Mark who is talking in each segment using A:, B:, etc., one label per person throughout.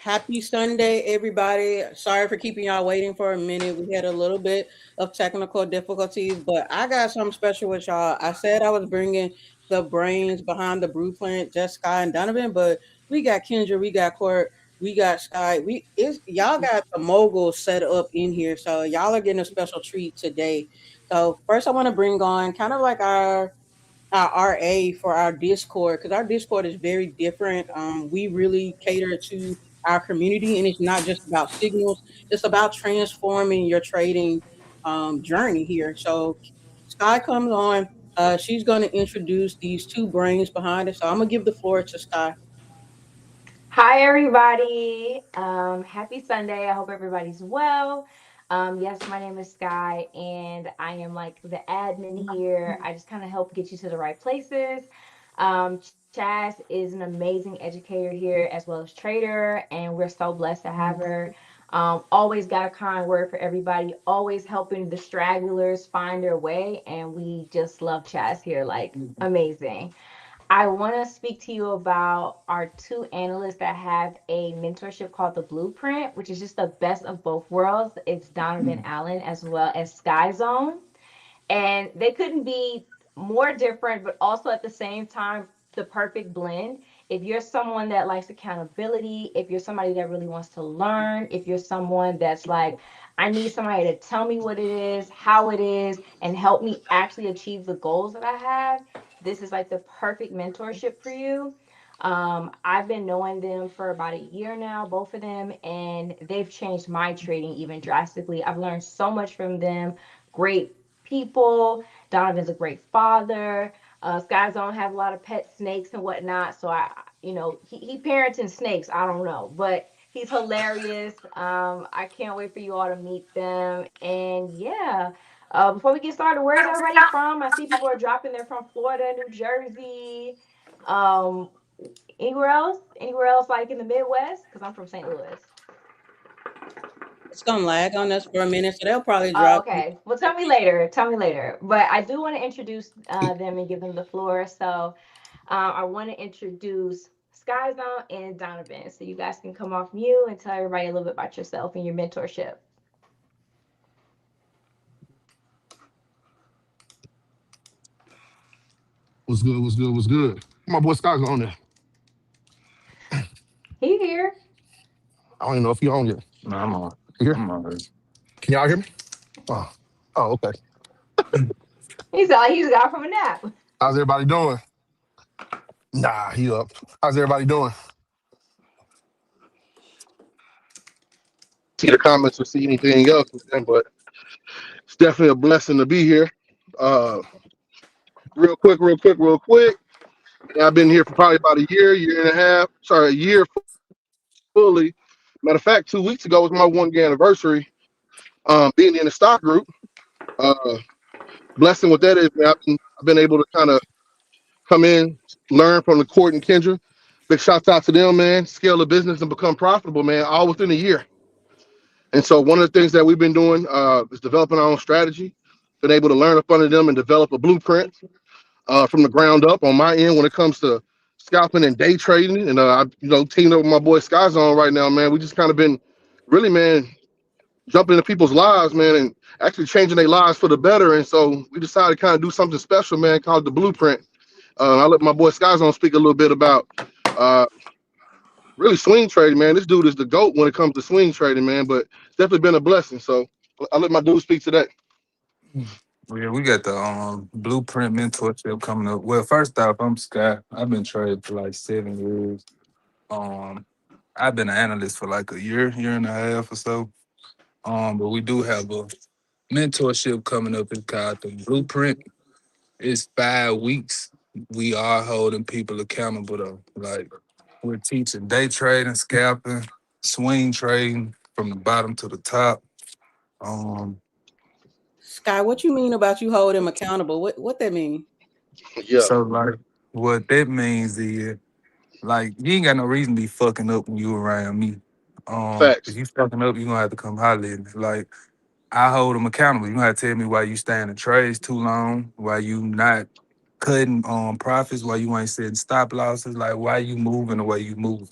A: Happy Sunday, everybody. Sorry for keeping y'all waiting for a minute. We had a little bit of technical difficulties, but I got something special with y'all. I said I was bringing the brains behind the blueprint, just Sky and Donovan, but we got Kendra, we got Court, we got Sky. Y'all got the moguls set up in here, so y'all are getting a special treat today. So first, I want to bring on kind of like our RA for our Discord because our Discord is very different. We really cater to our community, and it's not just about signals; it's about transforming your trading journey here. So, Sky comes on. She's going to introduce these two brains behind it. So, I'm gonna give the floor to Sky.
B: Hi, everybody. Happy Sunday. I hope everybody's well. Yes, my name is Sky, and I am like the admin here. I just kind of help get you to the right places. Chaz is an amazing educator here as well as trader, and we're so blessed to have her. Always got a kind word for everybody, always helping the stragglers find their way, and we just love Chaz here, like amazing. I want to speak to you about our two analysts that have a mentorship called the Blueprint, which is just the best of both worlds. It's Donovan Allen as well as Sky Zone. And they couldn't be more different, but also at the same time, the perfect blend. If you're someone that likes accountability, if you're somebody that really wants to learn, if you're someone that's like, I need somebody to tell me what it is, how it is, and help me actually achieve the goals that I have, this is like the perfect mentorship for you. I've been knowing them for about a year now, both of them, and they've changed my trading even drastically. I've learned so much from them. Great people. Donovan's a great father. Sky don't have a lot of pet snakes and whatnot, so he parenting snakes. I don't know, but he's hilarious. I can't wait for you all to meet them. And yeah, before we get started, where is everybody from? I see people are dropping. They're from Florida, New Jersey. Um, anywhere else? Anywhere else like in the Midwest? Because I'm from St. Louis.
A: It's gonna lag on us for a minute, so they'll probably
B: Oh,
A: drop.
B: okay. Well, tell me later. Tell me later. But I do want to introduce them and give them the floor. So I want to introduce Sky Zone and Donovan. So you guys can come off mute and tell everybody a little bit about yourself and your mentorship.
C: What's good? What's good? What's good? My boy Scott's on there.
B: He here.
C: I don't even know if he on yet.
D: No, I'm on.
C: You here?
D: I'm on.
C: Can y'all hear me? Oh, oh, okay.
B: He's like he's got from a nap.
C: How's everybody doing? Nah, he up. How's everybody doing? See the comments or see anything else, man, but it's definitely a blessing to be here. Uh, real quick. Yeah, I've been here for probably about a year and a half. Sorry, a year fully. Matter of fact, 2 weeks ago was my 1 year anniversary. Being in the stock group. Uh, blessing with that is, man, I've been able to kind of come in, learn from the Court and Kendra. Big shouts out to them, man. Scale the business and become profitable, man, all within a year. And so one of the things that we've been doing is developing our own strategy. Been able to learn up under them and develop a blueprint from the ground up on my end when it comes to scalping and day trading. And I, teamed up with my boy Sky Zone right now, man. We just kind of been really, man, jumping into people's lives, man, and actually changing their lives for the better. And so we decided to kind of do something special, man, called the Blueprint. I'll let my boy Sky Zone speak a little bit about uh, really swing trading, man. This dude is the GOAT when it comes to swing trading, man, but it's definitely been a blessing. So I'll let my dude speak today.
D: Yeah, we got the blueprint mentorship coming up. Well, first off, I'm Scott. I've been trading for like 7 years. Um, I've been an analyst for like a year and a half or so. But we do have a mentorship coming up. It's called the Blueprint. It's 5 weeks. We are holding people accountable though. Like we're teaching day trading, scalping, swing trading from the bottom to the top. Um,
A: Sky, what you mean about you hold him accountable? What that mean?
C: Yeah,
D: so like what that means is like you ain't got no reason to be fucking up when you around me. If
C: facts.
D: you fucking up, you gonna have to come holler at me. Like I hold them accountable. You gotta tell me why you staying in trades too long, why you not cutting profits, why you ain't setting stop losses, like why you moving the way you move.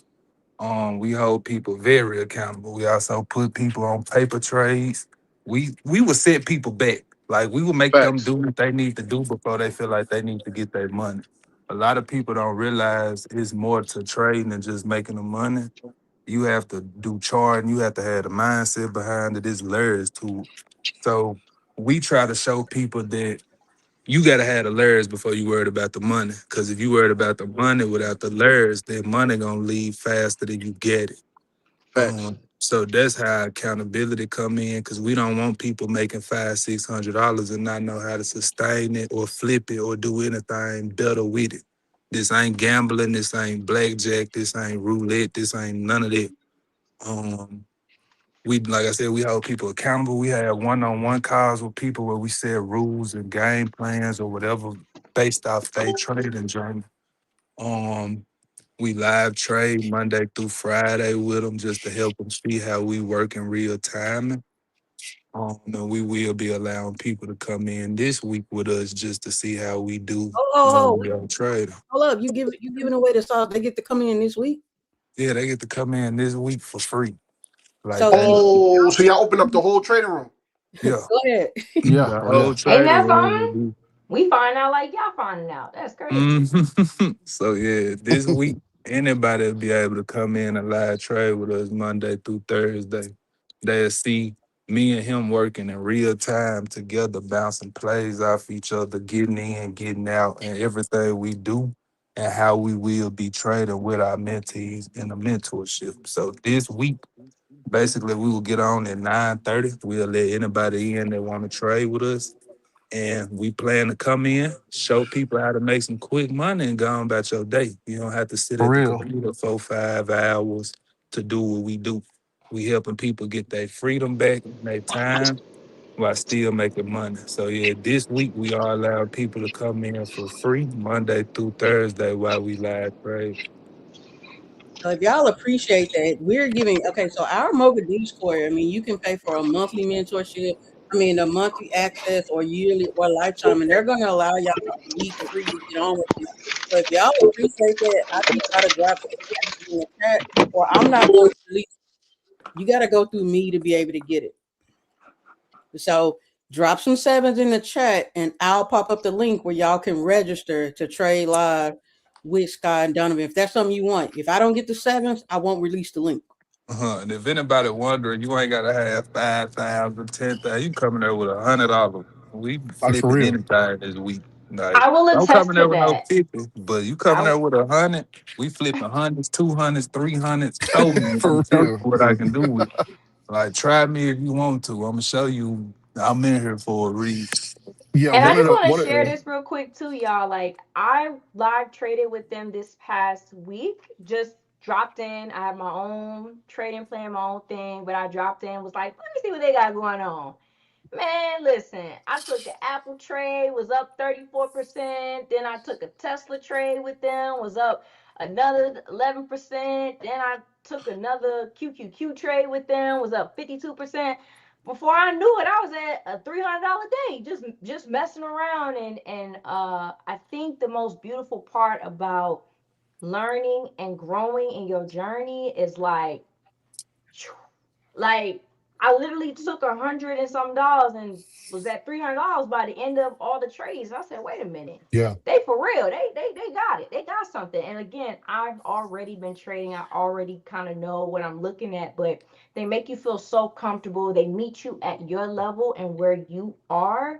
D: We hold people very accountable. We also put people on paper trades. We will set people back. Like we will make them
C: Facts.
D: do what they need to do before they feel like they need to get their money. A lot of people don't realize it's more to trading than just making the money. You have to do charting. You have to have the mindset behind it. It's layers to it. So we try to show people that you gotta have the layers before you worried about the money. Cause if you worried about the money without the layers, then money gonna leave faster than you get it.
C: Facts.
D: So that's how accountability come in. Cause we don't want people making $500-600 and not know how to sustain it or flip it or do anything better with it. This ain't gambling. This ain't blackjack. This ain't roulette. This ain't none of that. Um, we like I said, we hold people accountable. We have one-on-one calls with people where we set rules and game plans or whatever based off their trading journey. Um, we live trade Monday through Friday with them just to help them see how we work in real time. And we will be allowing people to come in this week with us just to see how we do
A: Oh, oh,
D: when
A: oh,
D: we are trading.
A: hold up! You giving away the sauce? They get to come in this week.
D: Yeah, they get to come in this week for free. Like
A: So
D: they,
C: Oh, so y'all open up the whole trading room.
D: yeah,
A: go ahead.
C: Yeah.
D: the
C: Oh
D: whole
C: yeah.
B: Ain't
D: trading
B: that
D: room will
B: fun?
D: be.
B: We find out like y'all finding out. That's crazy.
D: So yeah, this week anybody will be able to come in and live trade with us Monday through Thursday. They'll see me and him working in real time together, bouncing plays off each other, getting in, getting out, and everything we do and how we will be trading with our mentees in the mentorship. So this week, basically, we will get on at 9:30. We'll let anybody in that want to trade with us and we plan to come in, show people how to make some quick money and go on about your day. You don't have to sit
C: For
D: at the
C: real.
D: computer 4, 5 hours to do what we do. We helping people get their freedom back, their time, while still making money. So yeah, this week we are allowing people to come in for free Monday through Thursday while we live trade.
A: So if y'all appreciate that, we're giving okay. So our Mogadoo score, I mean, you can pay for a monthly mentorship. I mean, a monthly access or yearly or lifetime, and they're going to allow y'all a week free to get on with it. So if y'all appreciate that, I need y'all to drop some in the chat, or I'm not going to release. You got to go through me to be able to get it. So drop some sevens in the chat, and I'll pop up the link where y'all can register to trade live with Sky and Donovan. If that's something you want, if I don't get the sevens, I won't release the link.
D: And if anybody wondering, you ain't gotta have 5,000, 10,000. You coming there with $100. We
C: Like for
D: flipping
C: real.
D: anything this week. Like,
B: I will
D: don't come
B: attest
D: in
B: to
D: there with no
B: that.
D: 50, but you coming
B: I
D: there with 100. We flipping hundreds, 200s, 300s. Show me. I'm
C: For
D: show you
C: real.
D: what I can do with it. Like, try me if you want to. I'm gonna show you. I'm in here for a reason.
C: Yeah.
B: And I
C: One of
B: just
C: the
B: want to
C: one of
B: share this real quick too, y'all. Like I live traded with them this past week. Just dropped in. I have my own trading plan, my own thing, but I dropped in. Was like, let me see what they got going on. Man, listen, I took an Apple trade, was up 34%. Then I took a Tesla trade with them, was up another 11%. Then I took another QQQ trade with them, was up 52%. Before I knew it, I was at a $300 day, just messing around. And I think the most beautiful part about learning and growing in your journey is like I literally took 100 and some dollars and was at $300 by the end of all the trades. I said, wait a minute,
C: yeah.
B: they for real? They got it. They got something. And again, I've already been trading. I already kind of know what I'm looking at, but they make you feel so comfortable. They meet you at your level and where you are,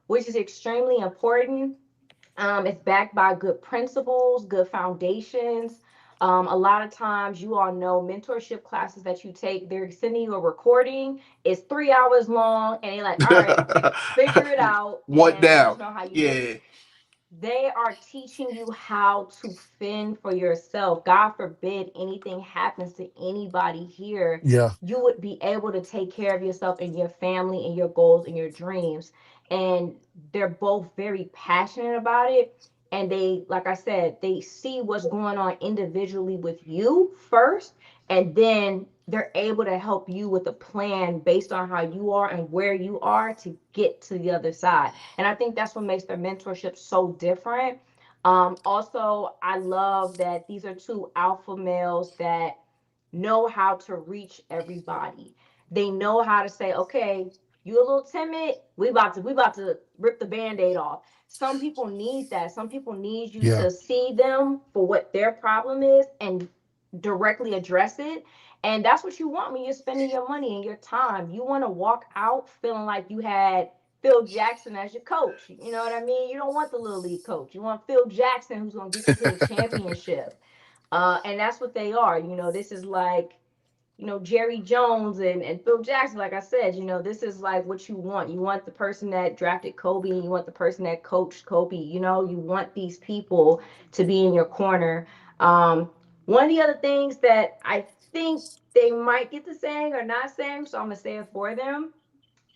B: which is extremely important. It's backed by good principles, good foundations. A lot of times, you all know mentorship classes that you take, they're sending you a recording. It's 3 hours long, and they're like, all right, figure it out
C: What
B: and let
C: now?
B: us know how you do it.
C: Yeah.
B: They are teaching you how to fend for yourself. God forbid anything happens to anybody here,
C: Yeah.
B: you would be able to take care of yourself and your family and your goals and your dreams. And they're both very passionate about it. And they, like I said, they see what's going on individually with you first, and then they're able to help you with a plan based on how you are and where you are to get to the other side. And I think that's what makes their mentorship so different. Also, I love that these are two alpha males that know how to reach everybody. They know how to say, okay, you a little timid, we about to rip the band-aid off. Some people need that. Some people need you
E: Yeah.
B: to see them for what their problem is and directly address it. And that's what you want when you're spending your money and your time. You want to walk out feeling like you had Phil Jackson as your coach. You know what I mean? You don't want the little league coach. You want Phil Jackson, who's going to get you to the championship. And that's what they are. This is like, Jerry Jones and Phil Jackson. Like I said, this is like what you want. You want the person that drafted Kobe, and you want the person that coached Kobe. You want these people to be in your corner. One of the other things that I think they might get to saying or not saying, so I'm gonna say it for them.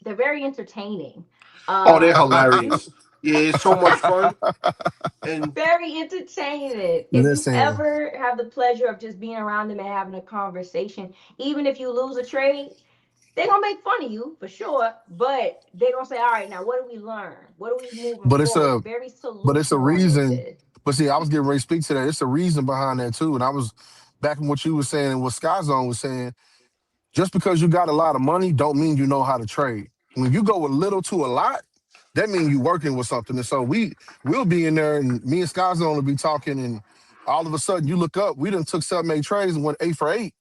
B: They're very entertaining.
C: Oh, they're
B: If you
C: hilarious. Yeah, it's so much fun. And
B: Very entertaining. If you
E: Listen,
B: ever have the pleasure of just being around them and having a conversation, even if you lose a trade, they're gonna make fun of you for sure, but they're gonna say, all right, now what do we learn? What are we moving
E: but it's
B: forward?
E: a
B: Very
E: but it's a
B: solution
E: reason.
B: oriented.
E: But see, I was getting ready to speak to that. It's a reason behind that too. And I was back in what you were saying and what Sky Zone was saying. Just because you got a lot of money, don't mean you know how to trade. When you go with little to a lot, that means you working with something. And so we'll be in there, and me and Sky Zone will be talking, and all of a sudden you look up, we done took 7, 8 trades and went 8 for 8.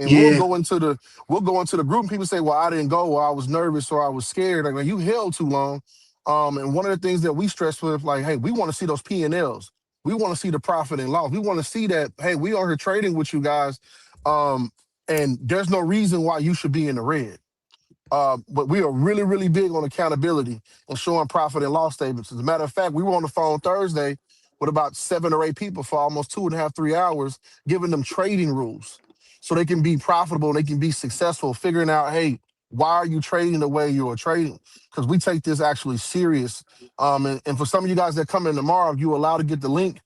E: And
C: yeah,
E: we'll go into the group, and people say, "Well, I didn't go, or I was nervous, or I was scared." Like, man, you held too long. And one of the things that we stress with, like, hey, we want to see those P&Ls. We want to see the profit and loss. We want to see that, hey, we are here trading with you guys, um, and there's no reason why you should be in the red. But we are really, really big on accountability and showing profit and loss statements. As a matter of fact, we were on the phone Thursday with about 7 or 8 people for almost 2.5, 3 hours, giving them trading rules so they can be profitable and they can be successful, figuring out, hey, why are you trading the way you are trading? Because we take this actually serious. And for some of you guys that come in tomorrow, if you allow to get the link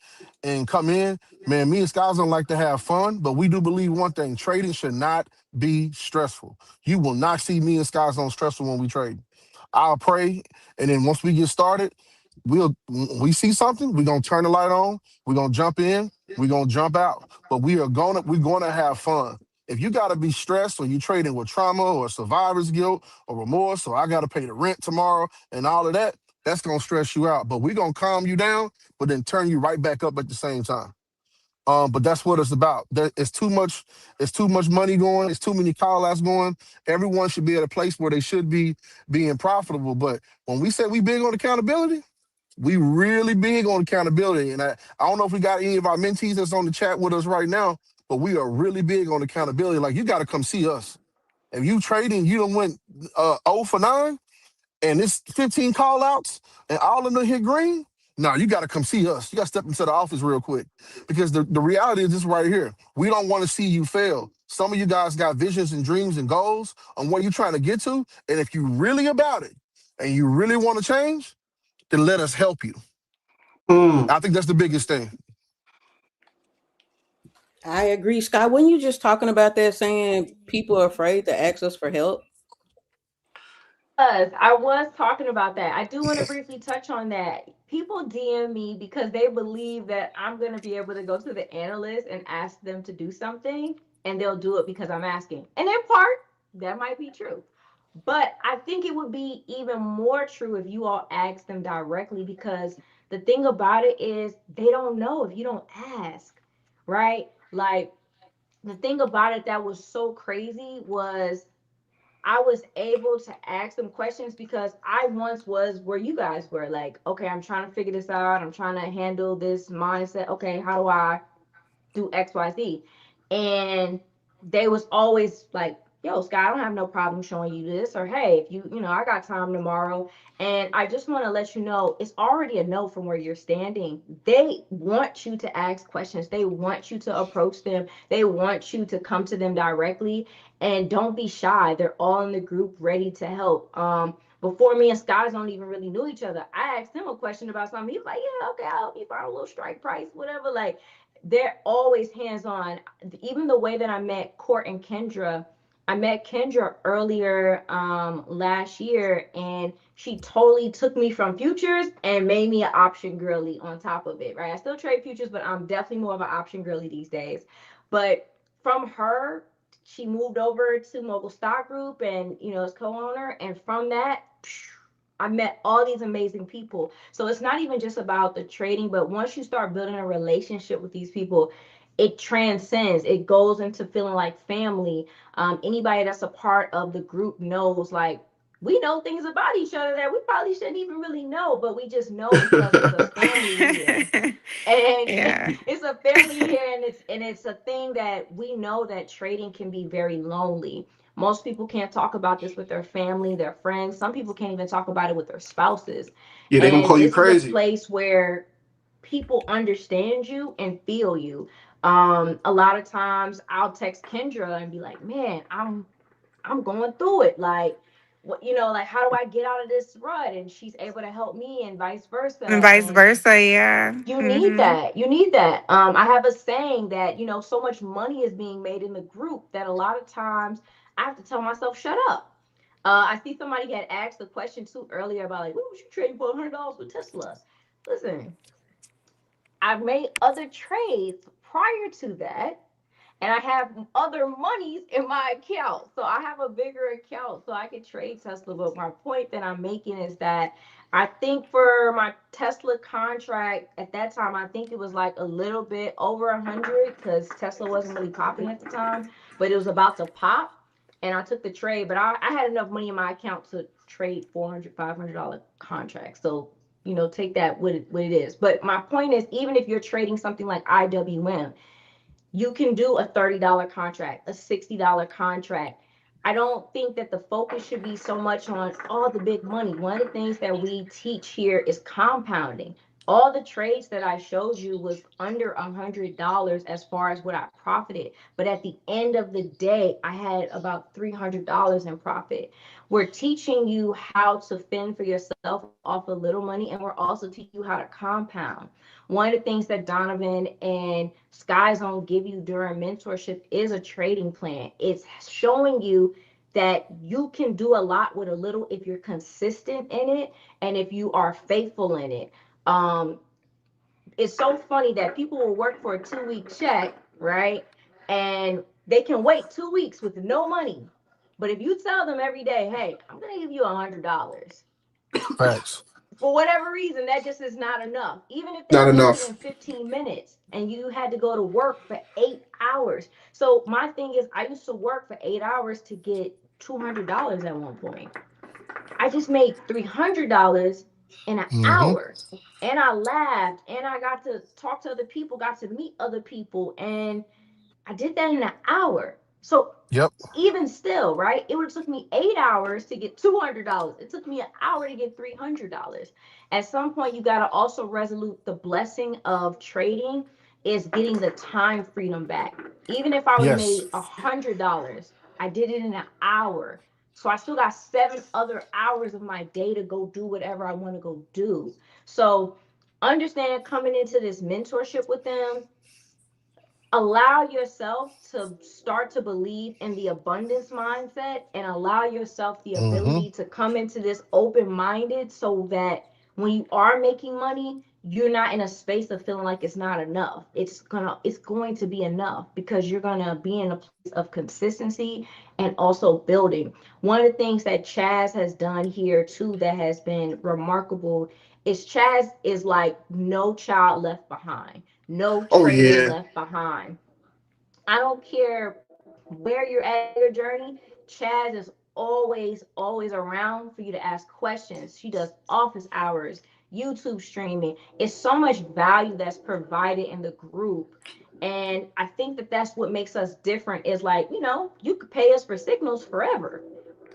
E: and come in, man, me and Skies don't like to have fun, but we do believe one thing: trading should not be stressful. You will not see me and Skies on stressful when we trade. I'll pray, and then once we get started, when we see something, we're gonna turn the light on, we're gonna jump in, we're gonna jump out. But we're gonna have fun. If you gotta be stressed or you trading with trauma or survivor's guilt or remorse or I gotta pay the rent tomorrow and all of that, that's gonna stress you out. But we're gonna calm you down, but then turn you right back up at the same time. But that's what it's about. It's too much money going. It's too many call outs going. Everyone should be at a place where they should be being profitable. But when we say we big on accountability, we really big on accountability. And I don't know if we got any of our mentees that's on the chat with us right now, but we are really big on accountability. Like, you got to come see us. If you trading, you don't went 0 for 9, and it's 15 call outs and all of them hit green, no, you got to come see us. You got to step into the office real quick, because the reality is this right here. We don't want to see you fail. Some of you guys got visions and dreams and goals on where you're trying to get to. And if you really about it and you really want to change, then let us help you.
C: mm,
E: I think that's the biggest thing.
A: I agree, Scott. When you just talking about that, saying people are afraid to ask us for help.
B: I was talking about that. I do want to briefly touch on that. People DM me because they believe that I'm going to be able to go to the analyst and ask them to do something, and they'll do it because I'm asking. And in part, that might be true. But I think it would be even more true if you all asked them directly, because the thing about it is they don't know if you don't ask, right? Like, the thing about it that was so crazy was I was able to ask them questions because I once was where you guys were. Like, okay, I'm trying to figure this out. I'm trying to handle this mindset. Okay, how do I do XYZ? And they was always like, yo, Scott, I don't have no problem showing you this. Or, hey, if I got time tomorrow. And I just want to let you know it's already a no from where you're standing. They want you to ask questions. They want you to approach them. They want you to come to them directly. And don't be shy. They're all in the group ready to help. Before me and Scott don't even really knew each other, I asked him a question about something. He was like, yeah, okay, I'll help you find a little strike price, whatever. Like, they're always hands on. Even the way that I met Court and Kendra, I met Kendra earlier last year, and she totally took me from futures and made me an option girly on top of it. Right, I still trade futures, but I'm definitely more of an option girly these days. But from her, she moved over to Mogul Stock Group and, as co-owner. And from that, I met all these amazing people. So it's not even just about the trading, but once you start building a relationship with these people, it transcends. It goes into feeling like family. Anybody that's a part of the group knows, like, we know things about each other that we probably shouldn't even really know, but we just know because it's a family here. And
F: Yeah.
B: it's a family here, and it's a thing that we know that trading can be very lonely. Most people can't talk about this with their family, their friends. Some people can't even talk about it with their spouses.
G: Yeah, they gonna
B: And
G: call you
B: this is a
G: crazy.
B: place where people understand you and feel you. A lot of times I'll text Kendra and be like, man, I'm going through it. Like, what, like, how do I get out of this rut? And she's able to help me, and vice
F: And
B: versa.
F: vice
B: And
F: versa, yeah.
B: you need
F: Hmm.
B: that. You need that. I have a saying that, so much money is being made in the group that a lot of times I have to tell myself, shut up. I see somebody had asked the question too earlier about, like, what was you trading for $100 with Tesla? Listen, I've made other trades prior to that, and I have other monies in my account. So I have a bigger account so I can trade Tesla. But my point that I'm making is that I think for my Tesla contract at that time, I think it was like a little bit over 100 because Tesla wasn't really popping at the time, but it was about to pop. And I took the trade, but I had enough money in my account to trade 400, $500 contracts. So, take that what it is. But my point is, even if you're trading something like IWM, you can do a $30 contract, a $60 contract. I don't think that the focus should be so much on all the big money. One of the things that we teach here is compounding. All the trades that I showed you was under $100 as far as what I profited. But at the end of the day, I had about $300 in profit. We're teaching you how to fend for yourself off a little money, and we're also teaching you how to compound. One of the things that Donovan and Sky Zone give you during mentorship is a trading plan. It's showing you that you can do a lot with a little if you're consistent in it and if you are faithful in it. Um, it's so funny that people will work for a 2 week check, right? And they can wait 2 weeks with no money. But if you tell them every day, hey, I'm going to give you $100,
E: Facts.
B: for whatever reason, that just is not enough. Even if they
G: Not
B: make it
G: enough.
B: in 15 minutes and you had to go to work for 8 hours. So my thing is, I used to work for 8 hours to get $200 at one point. I just made $300 in an
E: Mm-hmm.
B: hour. And I laughed and I got to talk to other people, got to meet other people, and I did that in an hour. So
E: Yep.
B: even still, right? It would have took me 8 hours to get $200. It took me an hour to get $300. At some point, you got to also resolute the blessing of trading is getting the time freedom back. Even if I would have
E: Yes.
B: made $100, I did it in an hour. So I still got 7 other hours of my day to go do whatever I want to go do. So understand, coming into this mentorship with them, allow yourself to start to believe in the abundance mindset and allow yourself the
E: Mm-hmm.
B: ability to come into this open minded so that when you are making money, you're not in a space of feeling like it's not enough. It's going to be enough because you're going to be in a place of consistency and also building. One of the things that Chaz has done here too that has been remarkable is Chaz is like no child left behind, no
G: Oh
B: trader
G: yeah.
B: left behind. I don't care where you're at in your journey. Chaz is always around for you to ask questions. She does office hours, YouTube streaming. It's so much value that's provided in the group. And I think that that's what makes us different is like, you could pay us for signals forever.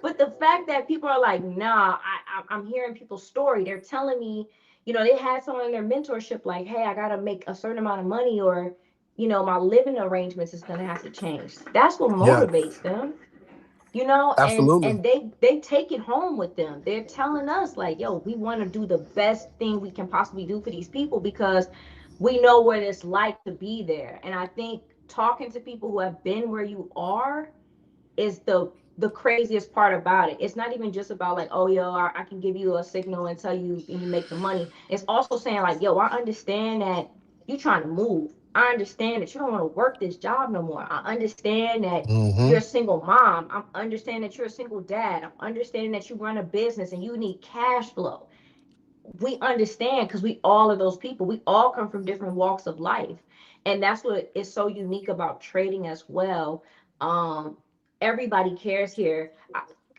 B: But the fact that people are like, nah, I'm hearing people's story. They're telling me, they had someone in their mentorship like, hey, I got to make a certain amount of money, or my living arrangements is going to have to change. That's what
E: Yeah.
B: motivates them, and
E: Absolutely.
B: and they take it home with them. They're telling us like, yo, we want to do the best thing we can possibly do for these people because we know what it's like to be there. And I think talking to people who have been where you are is the craziest part about it. It's not even just about like, oh, yo, I can give you a signal and tell you and you make the money. It's also saying like, yo, I understand that you trying to move. I understand that you don't want to work this job no more. I understand that you're
E: Mm-hmm.
B: a single mom. I understand that you're a single dad. I'm understanding that you run a business and you need cash flow. We understand because we all are those people. We all come from different walks of life. And that's what is so unique about trading as well. Um, Everybody cares here.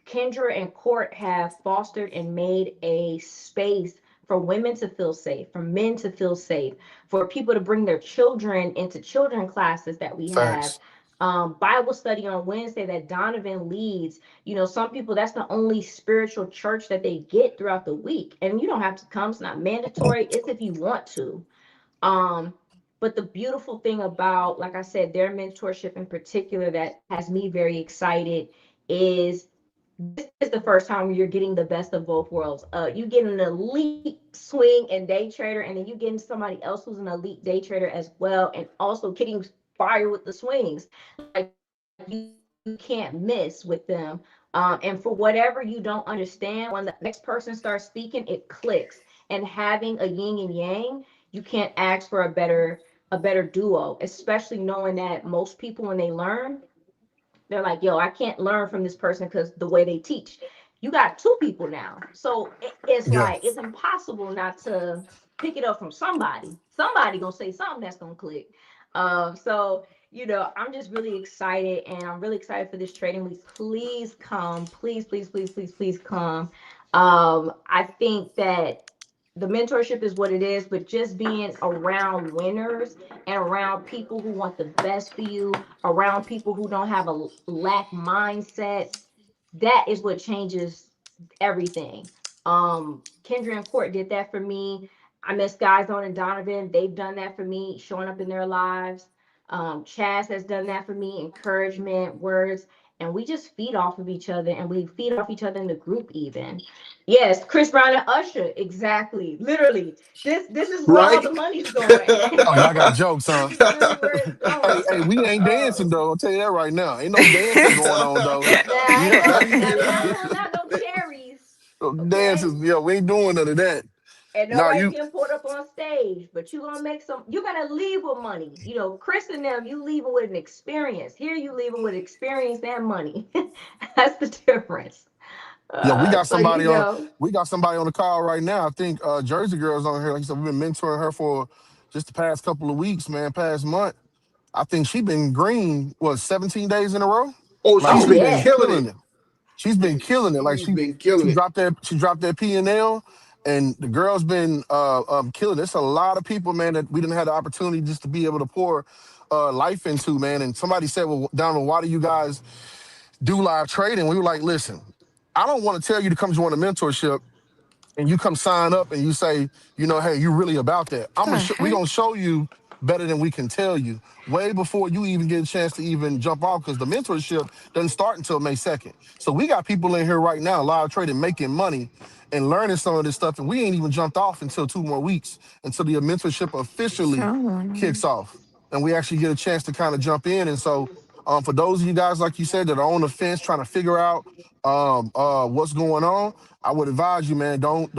B: Kendra and Court have fostered and made a space for women to feel safe, for men to feel safe, for people to bring their children into children classes that we have.
E: Facts.
B: Bible study on Wednesday that Donovan leads. You know, some people, that's the only spiritual church that they get throughout the week. And you don't have to come, it's not mandatory, it's if you want to. Um, but the beautiful thing about, like I said, their mentorship in particular that has me very excited is this is the first time you're getting the best of both worlds. You get an elite swing and day trader, and then you getting somebody else who's an elite day trader as well, and also getting fire with the swings. Like you can't miss with them. And for whatever you don't understand, when the next person starts speaking, it clicks. And having a yin and yang, you can't ask for a better duo, especially knowing that most people when they learn, they're like, yo, I can't learn from this person because the way they teach. You got two people now. So it's
E: Yeah.
B: like, it's impossible not to pick it up from somebody. Somebody gonna say something that's gonna click. So, I'm just really excited and I'm really excited for this trading week. Please come. Please, please, please, please, please come. I think that the mentorship is what it is, but just being around winners and around people who want the best for you, around people who don't have a lack mindset, that is what changes everything. Kendra and Court did that for me. I miss guys on and Donovan. They've done that for me, showing up in their lives. Chaz has done that for me, encouragement, words, and we just feed off of each other and we feed off each other in the group even. Yes, Chris Brown and Usher, exactly. Literally. This is where all
F: Right?
B: the money's going.
E: Oh, y'all got jokes,
B: This
E: huh?
B: is really where it's
E: Hey,
B: going.
E: hey, we ain't dancing
B: Um,
E: though. I'll tell you that right now. Ain't no dancing going on though.
B: Now
E: You
B: ain't
E: know,
B: no,
F: Not
B: now they're
F: even.
B: not pulling out no cherries, okay?
E: dances. Yeah, we ain't doing none of that.
B: And
E: Nah,
B: nobody's
E: you.
B: getting pulled up on stage, but you gonna make some. You gotta leave with money. Chris and them, you leaving with an experience. Here, you leaving with experience and money. That's the difference.
E: Yeah, we got
B: So
E: somebody on. We got somebody on the call right now. I think Jersey Girl's on here. Like I said, we've been mentoring her for just the past couple of weeks, man. Past month. I think she been green. What 17 days in a row?
F: Oh,
E: Like
F: she's
B: oh
E: she's
F: been
E: been
B: yeah,
F: killing
E: killing
F: it.
E: it. She's been
F: Yeah,
E: killing it. Like
F: she's
E: she
F: been
E: she
F: killing it.
E: dropped that she dropped that P and L, and the girl's been killing it. It's a lot of people, man, that we didn't have the opportunity just to be able to pour life into, man. And somebody said, well, Donald, why do you guys do live trading? We were like, listen, I don't want to tell you to come join the mentorship and you come sign up and you say, hey, you really about that. We gonna show you better than we can tell you way before you even get a chance to even jump off because the mentorship doesn't start until May 2nd. So we got people in here right now, live trading, making money and learning some of this stuff. And we ain't even jumped off until 2 more weeks until the mentorship officially kicks off. And we actually get a chance to kind of jump in. And so for those of you guys, like you said, that are on the fence trying to figure out what's going on, I would advise you, man, don't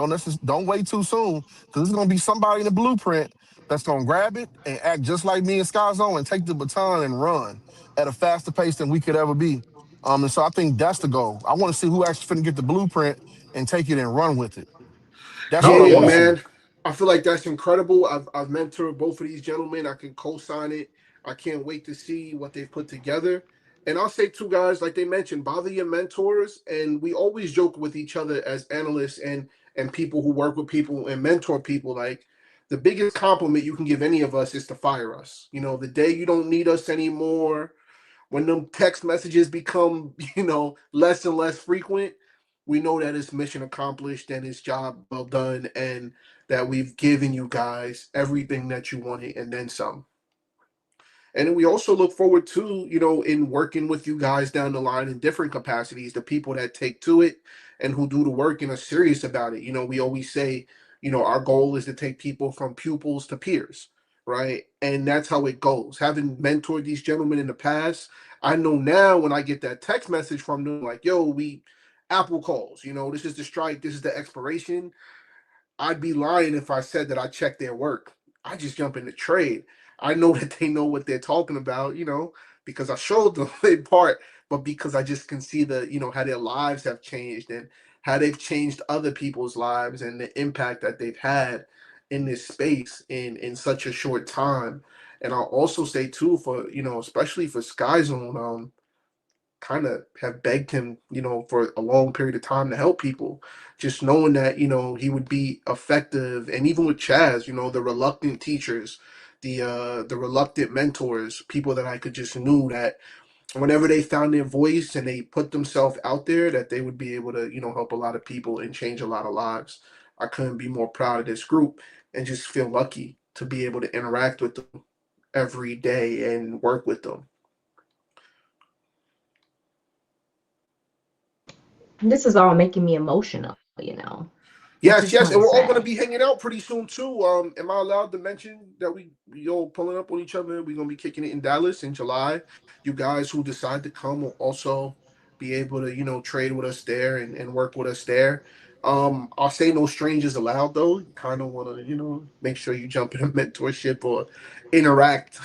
E: wait too soon because there's gonna be somebody in the blueprint that's gonna grab it and act just like me and Sky Zone and take the baton and run at a faster pace than we could ever be. And so I think that's the goal. I want to see who actually finna get the blueprint and take it and run with it. That's what
B: oh
E: I
F: Yeah,
E: want to
B: yeah.
E: see.
F: man. I feel like that's incredible. I've mentored both of these gentlemen. I can co-sign it. I can't wait to see what they've put together. And I'll say too, guys, like they mentioned, bother your mentors. And we always joke with each other as analysts and people who work with people and mentor people. Like the biggest compliment you can give any of us is to fire us. The day you don't need us anymore, when them text messages become, less and less frequent, we know that it's mission accomplished and it's job well done and that we've given you guys everything that you wanted and then some. And we also look forward to, in working with you guys down the line in different capacities, the people that take to it and who do the work and are serious about it. We always say, our goal is to take people from pupils to peers, right? And that's how it goes. Having mentored these gentlemen in the past, I know now when I get that text message from them, like, yo, we Apple calls, this is the strike, this is the expiration. I'd be lying if I said that I checked their work. I just jump in the trade. I know that they know what they're talking about, because I showed them in part, but because I just can see how their lives have changed and how they've changed other people's lives and the impact that they've had in this space in such a short time. And I'll also say too, for especially for Sky Zone, kind of have begged him, for a long period of time to help people, just knowing that, he would be effective. And even with Chaz, the reluctant teachers, the reluctant mentors, people that I could just knew that whenever they found their voice and they put themselves out there, that they would be able to, help a lot of people and change a lot of lives. I couldn't be more proud of this group and just feel lucky to be able to interact with them every day and work with them.
B: This is all making me emotional. I just
F: Yes,
B: want to
F: yes, and we're all
B: say.
F: going to be hanging out pretty soon too. Am I allowed to mention that we all pulling up on each other? We're gonna be kicking it in Dallas in July. You guys who decide to come will also be able to trade with us there and work with us there. I'll say no strangers allowed though. You kind of want to make sure you jump in a mentorship or interact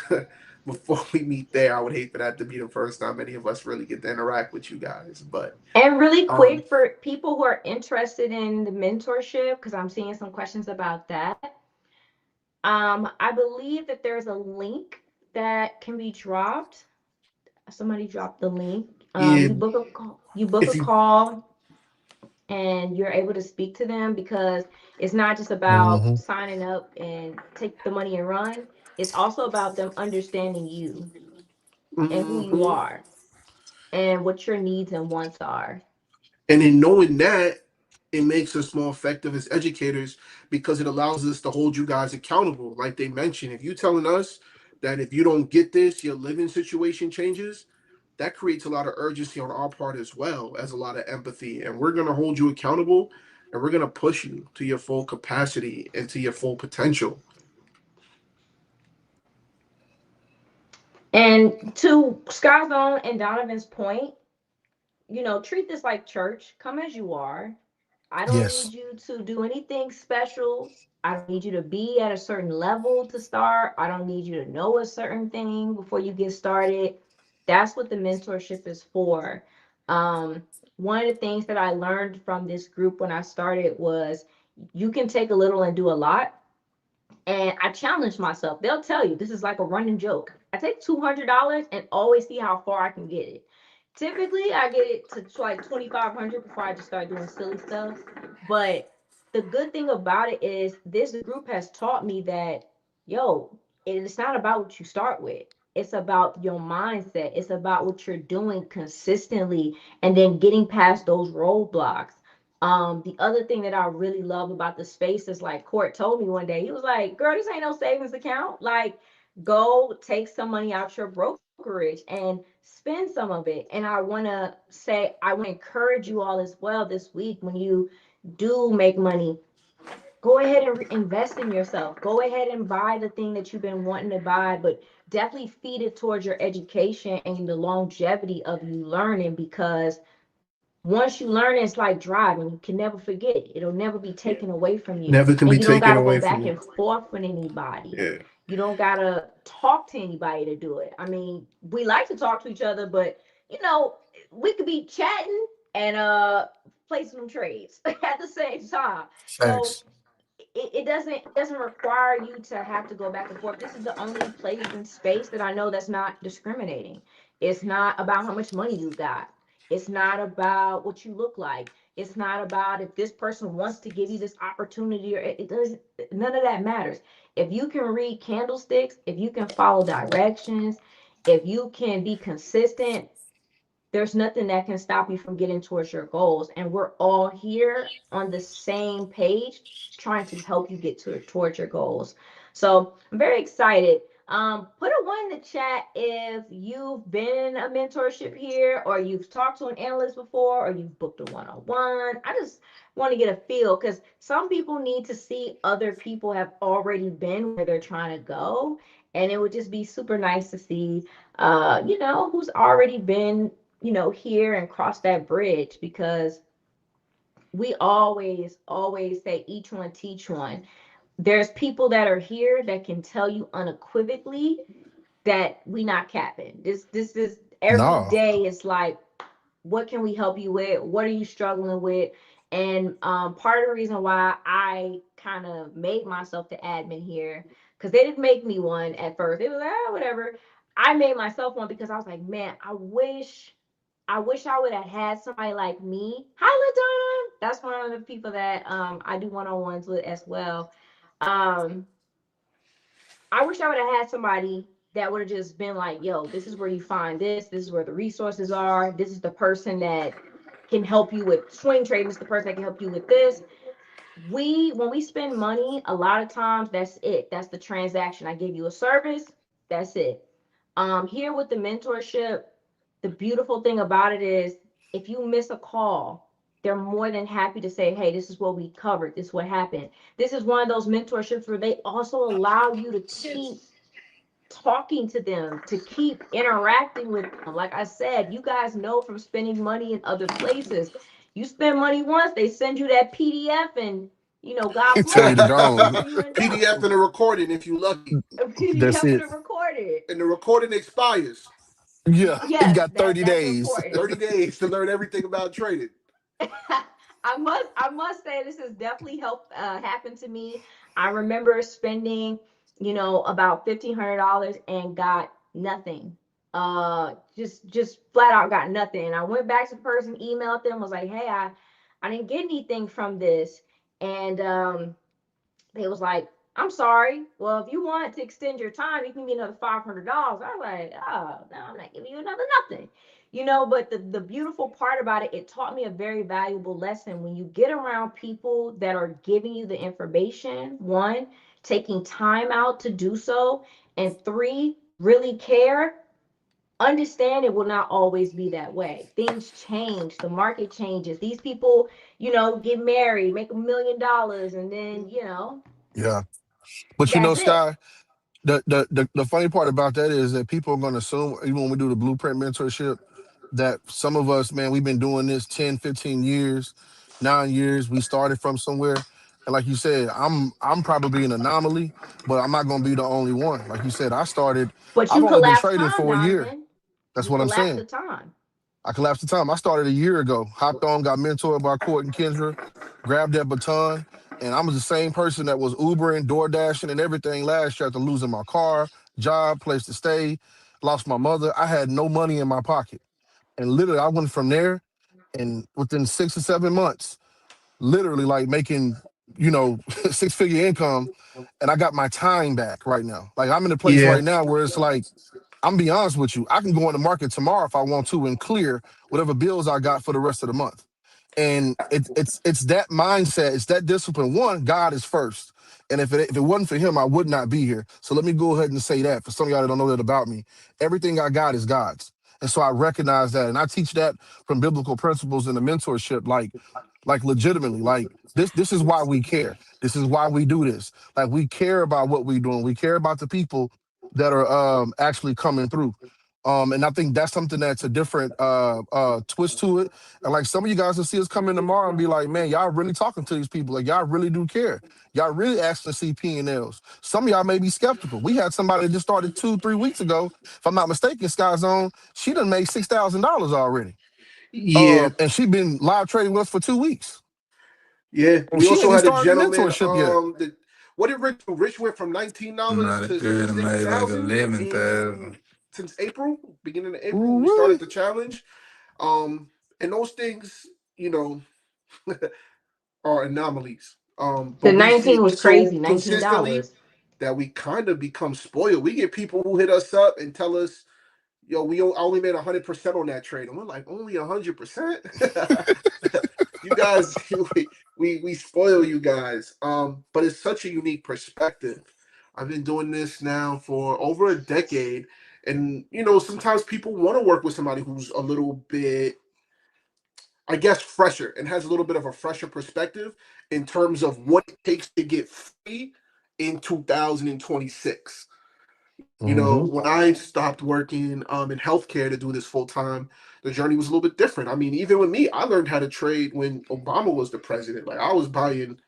F: before we meet there. I would hate for that to be the first time any of us really get to interact with you guys, but
B: And really
F: um,
B: quick for people who are interested in the mentorship, because I'm seeing some questions about that. I believe that there's a link that can be dropped. Somebody dropped the link.
F: yeah,
B: You book a call. You book
F: if
B: a
F: you
B: call, and you're able to speak to them because it's not just about
E: Hmm.
B: signing up and take the money and run. It's also about them understanding you and who you
F: mhm.
B: are and what your needs and wants are.
F: And in knowing that, it makes us more effective as educators because it allows us to hold you guys accountable. Like they mentioned, if you're telling us that if you don't get this, your living situation changes, that creates a lot of urgency on our part as well as a lot of empathy. And we're going to hold you accountable and we're going to push you to your full capacity and to your full potential.
B: And to Sky Zone and Donovan's point, treat this like church. Come as you are. I don't need
E: Yes.
B: you to do anything special. I don't need you to be at a certain level to start. I don't need you to know a certain thing before you get started. That's what the mentorship is for. Um, One of the things that I learned from this group when I started was you can take a little and do a lot. And I challenge myself. They'll tell you this is like a running joke. I take $200 and always see how far I can get it. Typically, I get it to like 2,500 before I just start doing silly stuff. But the good thing about it is this group has taught me that, yo, it's not about what you start with. It's about your mindset. It's about what you're doing consistently and then getting past those roadblocks. The other thing that I really love about the space is like Court told me one day, he was like, girl, this ain't no savings account. Like, go take some money out your brokerage and spend some of it. And I want to say, I want to encourage you all as well this week when you do make money, go ahead and invest in yourself. Go ahead and buy the thing that you've been wanting to buy, but definitely feed it towards your education and the longevity of you learning because once you learn it's like driving. You can never forget it. It'll never be taken away from you.
F: Never can
B: And
F: be
B: you don't got
F: taken
B: to go
F: away from
B: back
F: you.
B: and forth with anybody.
F: Yeah.
B: You don't got to talk to anybody to do it. I mean, we like to talk to each other, but you know, we could be chatting and placing some trades at the same time. So
E: Facts.
B: it doesn't require you to have to go back and forth. This is the only place and space that I know that's not discriminating. It's not about how much money you got. It's not about what you look like. It's not about if this person wants to give you this opportunity or it doesn't. None of that matters. If you can read candlesticks, if you can follow directions, if you can be consistent, there's nothing that can stop you from getting towards your goals. And we're all here on the same page trying to help you get towards your goals. So I'm very excited. Put a one in the chat if you've been in a mentorship here or you've talked to an analyst before or you've booked a one-on-one. I just want to get a feel because some people need to see other people have already been where they're trying to go. And it would just be super nice to see who's already been here and cross that bridge because we always say each one teach one. There's people that are here that can tell you unequivocally that we not capping. This is every
E: No.
B: day. It's like, what can we help you with? What are you struggling with? And part of the reason why I kind of made myself the admin here, because they didn't make me one at first. It was like, oh, whatever. I made myself one because I was like, man, I wish I would have had somebody like me. Hi, LaDonna. That's one of the people that I do one-on-ones with as well. Um, I wish I would have had somebody that would have just been like, yo, this is where you find this. This is where the resources are. This is the person that can help you with swing trading. This is the person that can help you with this. When we spend money, a lot of times that's it. That's the transaction. I give you a service. That's it. Here with the mentorship, the beautiful thing about it is if you miss a call, they're more than happy to say, hey, this is what we covered. This is what happened. This is one of those mentorships where they also allow you to keep talking to them, to keep interacting with them. Like I said, you guys know from spending money in other places, you spend money once, they send you that PDF, and God
E: Tell you
B: bless.
E: to
B: That's
E: go.
B: where you end
F: PDF
B: up.
F: and a recording if you lucky,
B: A
E: That's
B: PDF and
E: it.
B: a recorded.
F: and the recording expires.
E: Yeah. You
B: Yes,
E: got
B: that
E: 30
B: that's
E: days.
B: important.
F: 30 days to learn everything about trading.
B: I must say this has definitely helped happen to me. I remember spending, about $1,500 and got nothing. Just flat out got nothing. And I went back to the person, emailed them, was like, hey, I didn't get anything from this. And they was like, I'm sorry. Well, if you want to extend your time, you can get another $500. I was like, oh, no, I'm not giving you another nothing. But the beautiful part about it, it taught me a very valuable lesson. When you get around people that are giving you the information, one, taking time out to do so, and three, really care, understand it will not always be that way. Things change, the market changes. These people, get married, make $1 million, and then,
E: Yeah. But
B: that's it.
E: Sky, the funny part about that is that people are going to assume, even when we do the blueprint mentorship, that some of us, man, we've been doing this 10, 15 years, 9 years. We started from somewhere. And like you said, I'm probably an anomaly, but I'm not going to be the only one. Like you said,
B: But
E: I've
B: you
E: only been
B: collapse
E: trading
B: time,
E: for a year.
B: Donovan.
E: That's
B: You
E: what I'm
B: collapse the
E: saying.
B: time.
E: I collapsed the time. I started a year ago. Hopped on, got mentored by Court and Kendra, grabbed that baton, and I was the same person that was Ubering, Door Dashing, and everything last year after losing my car, job, place to stay, lost my mother. I had no money in my pocket. And literally, I went from there, and within 6 or 7 months, literally like making, six-figure income, and I got my time back right now. Like I'm in a place
F: Yeah.
E: right now where it's like I'm gonna be honest with you. I can go in the market tomorrow if I want to and clear whatever bills I got for the rest of the month. And it's that mindset, it's that discipline. One, God is first. And if it wasn't for him, I would not be here. So let me go ahead and say that for some of y'all that don't know that about me. Everything I got is God's. And so I recognize that. And I teach that from biblical principles in the mentorship, like legitimately. Like this is why we care. This is why we do this. Like we care about what we're doing. We care about the people that are actually coming through. And I think that's something that's a different twist to it. And like some of you guys will see us come in tomorrow and be like, man, y'all really talking to these people. Like y'all really do care. Y'all really asking to see P&Ls. Some of y'all may be skeptical. We had somebody that just started 2, 3 weeks ago. If I'm not mistaken, Sky Zone, she done made $6,000 already.
F: Yeah.
E: And she been live trading with us for 2 weeks.
F: Yeah.
E: And
F: We
E: she ain't
F: also
E: even
F: had a
E: started the
F: gentleman.
E: mentorship yet.
F: What did Rich do? Rich went from $19
D: Nah, that
F: to
D: girl done
F: six
D: made like
F: thousand in
D: 11,000.
F: since April, beginning of April, when we started
E: Ooh-wee.
F: the challenge. And those things, you know, are anomalies.
B: The
F: But we see
B: 19
F: it
B: was
F: so
B: crazy,
F: consistently
B: $19.
F: that we kind of become spoiled. We get people who hit us up and tell us, "Yo, I only made 100% on that trade," and we're like, "Only 100%? You guys, we spoil you guys." But it's such a unique perspective. I've been doing this now for over a decade, and sometimes people want to work with somebody who's a little bit, I guess, fresher and has a little bit of a fresher perspective in terms of what it takes to get free in 2026.
E: Mm-hmm.
F: When I stopped working in healthcare to do this full time, the journey was a little bit different. I mean, even with me, I learned how to trade when Obama was the president. Like I was buying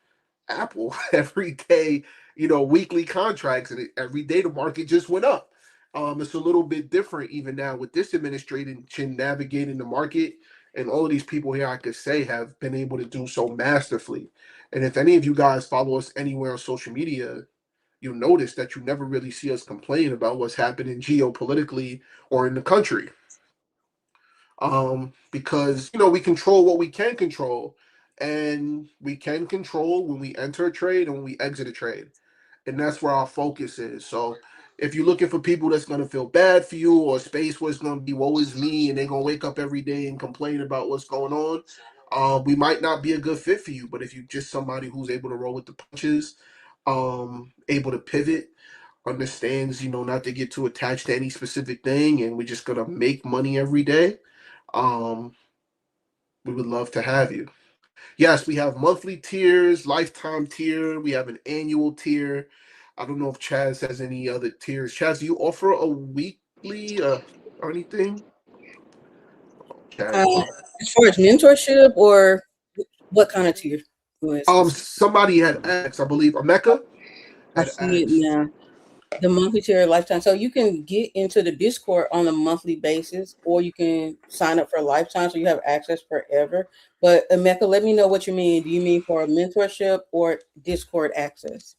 F: Apple every day, weekly contracts, and every day the market just went up. It's a little bit different even now with this administration navigating the market, and all of these people here, I could say, have been able to do so masterfully. And if any of you guys follow us anywhere on social media, you'll notice that you never really see us complain about what's happening geopolitically or in the country. Because we control what we can control, and we can control when we enter a trade and when we exit a trade, and that's where our focus is. So if you're looking for people that's going to feel bad for you, or a space where it's going to be woe is me and they're going to wake up every day and complain about what's going on, we might not be a good fit for you. But if you're just somebody who's able to roll with the punches, able to pivot, understands not to get too attached to any specific thing, and we're just going to make money every day, um, we would love to have you. Yes, we have monthly tiers, lifetime tier. We have an annual tier. I don't know if Chaz has any other tiers. Chaz, do you offer a weekly or anything?
A: Uh,
F: Chaz, no.
A: as far as mentorship or what kind of tier? Go ahead, sis.
F: Somebody had asked, I believe, Emeka
A: I
F: had
A: see it
F: asked.
A: now. The monthly tier lifetime. So you can get into the Discord on a monthly basis, or you can sign up for lifetime so you have access forever. But Emeka, let me know what you mean. Do you mean for a mentorship or Discord access?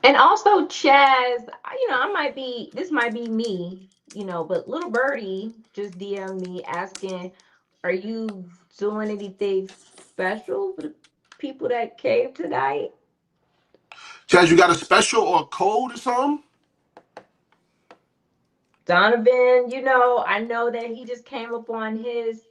B: And also, Chaz, I might be, this might be me, but little birdie just DM me asking, are you doing anything special for the people that came tonight?
F: Chaz, you got a special or a code or something?
B: Donovan, I know that he just came up on his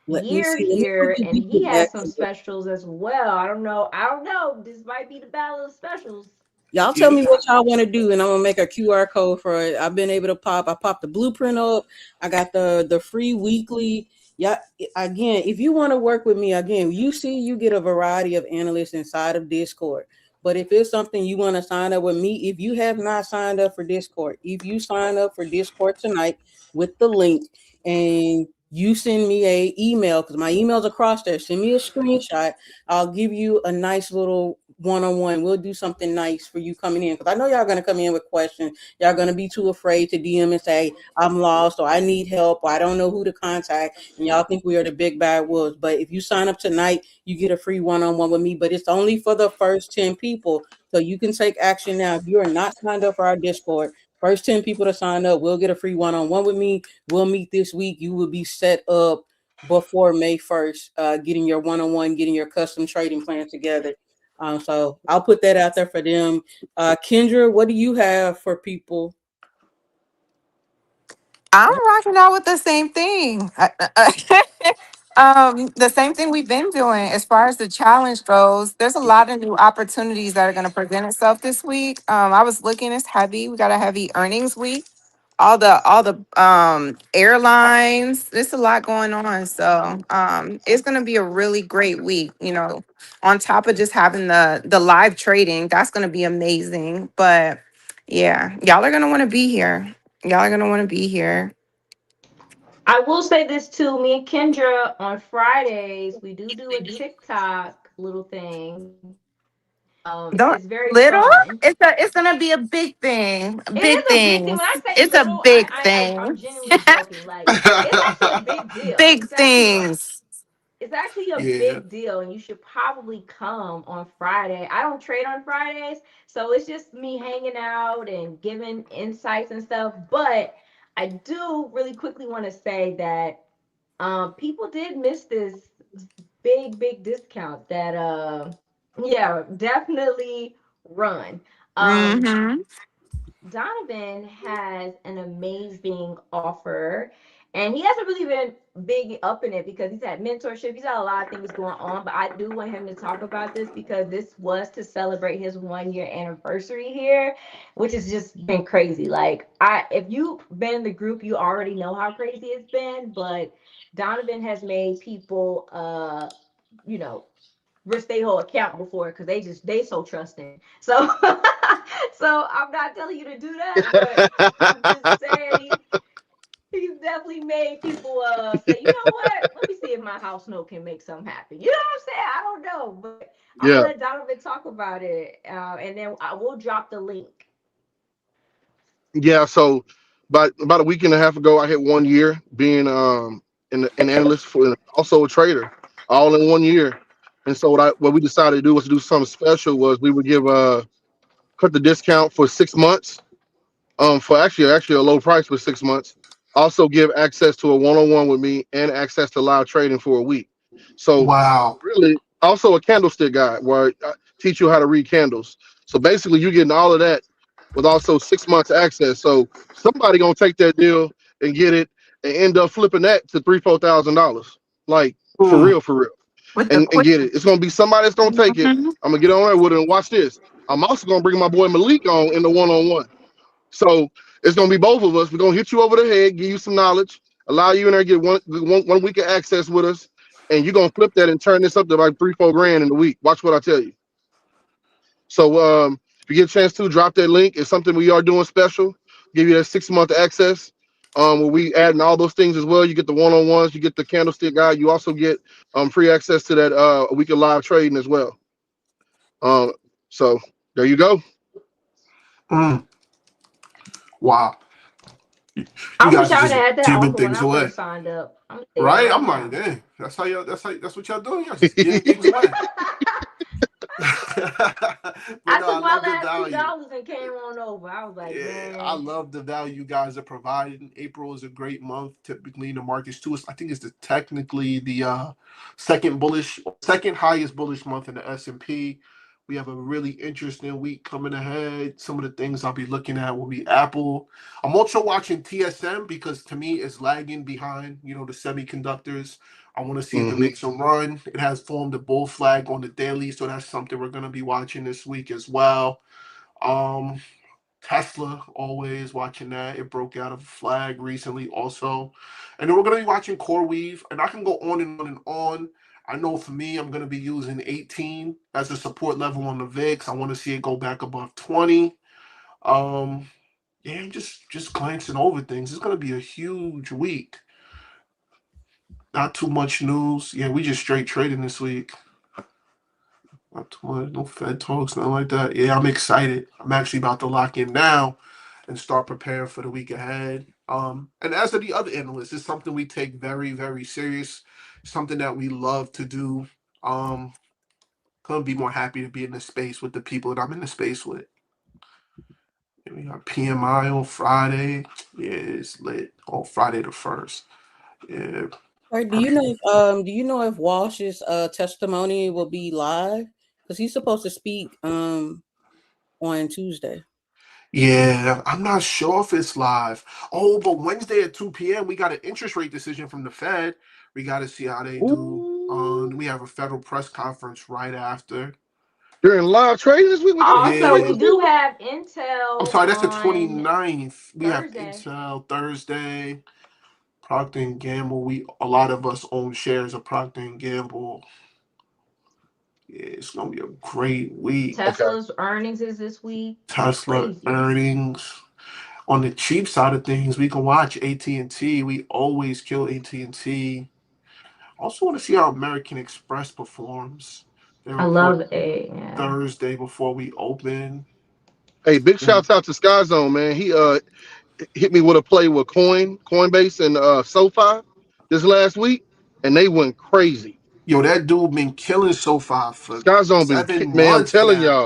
A: Let me
B: year
A: see. Let me put
B: here
A: the
B: and he
A: people
B: has
A: back
B: some
A: in.
B: specials as well. I don't know. I don't know. This might be the battle of specials.
A: Y'all tell
F: Yeah.
A: me what y'all want to do, and I'm gonna make a QR code for it. I've been able to pop. I popped the blueprint up. I got the free weekly. Yeah, again, if you want to work with me, again, you see, you get a variety of analysts inside of Discord. But if it's something you want to sign up with me, if you have not signed up for Discord, if you sign up for Discord tonight with the link, and you send me a email, because my email's across there, send me a screenshot. I'll give you a nice little one-on-one. We'll do something nice for you coming in, because I know y'all gonna come in with questions. Y'all gonna be too afraid to DM and say I'm lost, or I need help, or I don't know who to contact, and y'all think we are the big bad wolves. But if you sign up tonight, you get a free one-on-one with me. But it's only for the first 10 people, so you can take action now. If you are not signed up for our Discord, first 10 people to sign up will get a free one-on-one with me. We'll meet this week. You will be set up before May 1st, getting your one-on-one, getting your custom trading plan together. So I'll put that out there for them. Kendra, what do you have for people?
G: I'm rocking out with the same thing. The same thing we've been doing as far as the challenge goes. There's a lot of new opportunities that are going to present itself this week. I was looking; it's heavy. We got a heavy earnings week. All the airlines. There's a lot going on, so it's going to be a really great week. On top of just having the live trading, that's going to be amazing. But yeah, y'all are going to want to be here. Y'all are going to want to be here.
B: I will say this too. Me and Kendra on Fridays, we do a TikTok little thing.
G: Don't
B: It's very
G: little.
B: fun.
G: It's gonna be a big thing.
B: It
G: Big
B: is a big thing.
G: things.
B: When I say
G: It's a
B: little,
G: big
B: I'm
G: thing.
B: genuinely joking. Like it's actually a big deal.
G: Big things.
B: It's actually a
F: Yeah.
B: big deal, and you should probably come on Friday. I don't trade on Fridays, so it's just me hanging out and giving insights and stuff. But I do really quickly want to say that people did miss this big discount that yeah, definitely run. Um
G: Mm-hmm.
B: Donovan has an amazing offer, and he hasn't really been big up in it because he's had mentorship. He's had a lot of things going on, but I do want him to talk about this because this was to celebrate his 1 year anniversary here, which has just been crazy. Like if you've been in the group, you already know how crazy it's been, but Donovan has made people, you know, risk their whole account before because they so trusting. So so I'm not telling you to do that, but I'm just saying he's definitely made people say, you know what? Let me see if if my house note can make something happen. You know what I'm saying? I don't know, but I'm gonna
C: Yeah,
B: let Donovan talk about it, and then I will drop the link.
C: yeah. So, about a week and a half ago, I hit 1 year being an analyst for and also a trader, all in 1 year. And so what we decided to do was to do something special. Was we would give cut the discount for 6 months, for actually a low price for 6 months. Also give access to a one-on-one with me and access to live trading for a week. So
F: Wow.
C: really, also a candlestick guide where I teach you how to read candles. So basically, you're getting all of that with also 6 months access. So somebody gonna take that deal and get it and end up flipping that to $3,000, 4,000, like
F: Mm.
C: for real,
G: With the
C: and
G: quick.
C: get it. It's gonna be somebody that's gonna take it.
G: Mhm.
C: I'm gonna get on there with it and watch this. I'm also gonna bring my boy Malik on in the one-on-one. So it's gonna be both of us. We're gonna hit you over the head, give you some knowledge, allow you in there to get one week of access with us, and you're gonna flip that and turn this up to like 3 4 grand in a week. Watch what I tell you. So if you get a chance to drop that link, it's something we are doing special. Give you that 6 month access. Where we adding all those things as well. You get the one-on-ones, you get the candlestick guide, you also get free access to that a week of live trading as well. Um, so there you go.
F: Mm. Wow. You
B: I wish
F: guys are
B: I would
F: just
B: have had that
F: giving
B: offer when
F: things
B: I
F: away,
B: first signed up. I'm gonna tell you
F: right?
B: right
F: I'm like,
B: now.
F: dang, that's what y'all doing. Y'all just giving things away. But
B: I
F: no, I
B: took my
F: love the
B: last two
F: value.
B: dollars and came on over. I was like,
F: Yeah, I
B: man,
F: love the value you guys are providing. April is a great month, typically in the markets too. I think it's technically the second highest bullish month in the S&P. We have a really interesting week coming ahead. Some of the things I'll be looking at will be Apple. I'm also watching TSM because to me it's lagging behind, the semiconductors. I want to see if it
C: Hmm.
F: makes a run. It has formed a bull flag on the daily, so that's something we're going to be watching this week as well. Um, Tesla, always watching that. It broke out of a flag recently, also. And then we're going to be watching Core Weave, and I can go on and on and on. I know for me, I'm going to be using 18 as a support level on the VIX. I want to see it go back above 20. Um, yeah, I'm just glancing over things. It's going to be a huge week. Not too much news. Yeah, we just straight trading this week. Not too much, no Fed talks, nothing like that. Yeah, I'm excited. I'm actually about to lock in now and start preparing for the week ahead. And as of the other analysts, it's something we take very, very serious. Something that we love to do. Um, couldn't be more happy to be in the space with the people that I'm in the space with. And we got PMI on Friday. Yeah, it's lit on Friday the first. Yeah,
A: Right? Do you know if Walsh's testimony will be live? Because he's supposed to speak on Tuesday.
F: yeah, I'm not sure if it's live. Oh, but Wednesday at 2 p.m. we got an interest rate decision from the Fed. We got to see how they do.
C: Ooh,
F: We have a federal press conference right after.
C: during live trading this week, we got an interest
B: also
C: rate
F: Yeah.
B: we
C: this week.
B: do have
F: I'm
B: Intel
F: sorry, that's the
B: on
F: 29th. We have
B: Thursday.
F: Intel Thursday, Procter and Gamble. A lot of us own shares of Procter and Gamble. Yeah, it's gonna be a great week.
C: Okay.
B: Tesla's earnings is this week.
F: Tesla
B: Crazy.
F: earnings. On the cheap side of things, we can watch AT&T. We always kill AT&T. Also want to see how American Express performs. They
B: I
F: report
B: love it. Yeah.
F: Thursday before we open.
C: Hey, big
F: Mm.
C: shouts out to Sky Zone, man. He hit me with a play with Coinbase and SoFi this last week, and they went crazy.
F: Yo, that dude been killing so far for
C: Sky Zone
F: seven
C: man.
F: months now.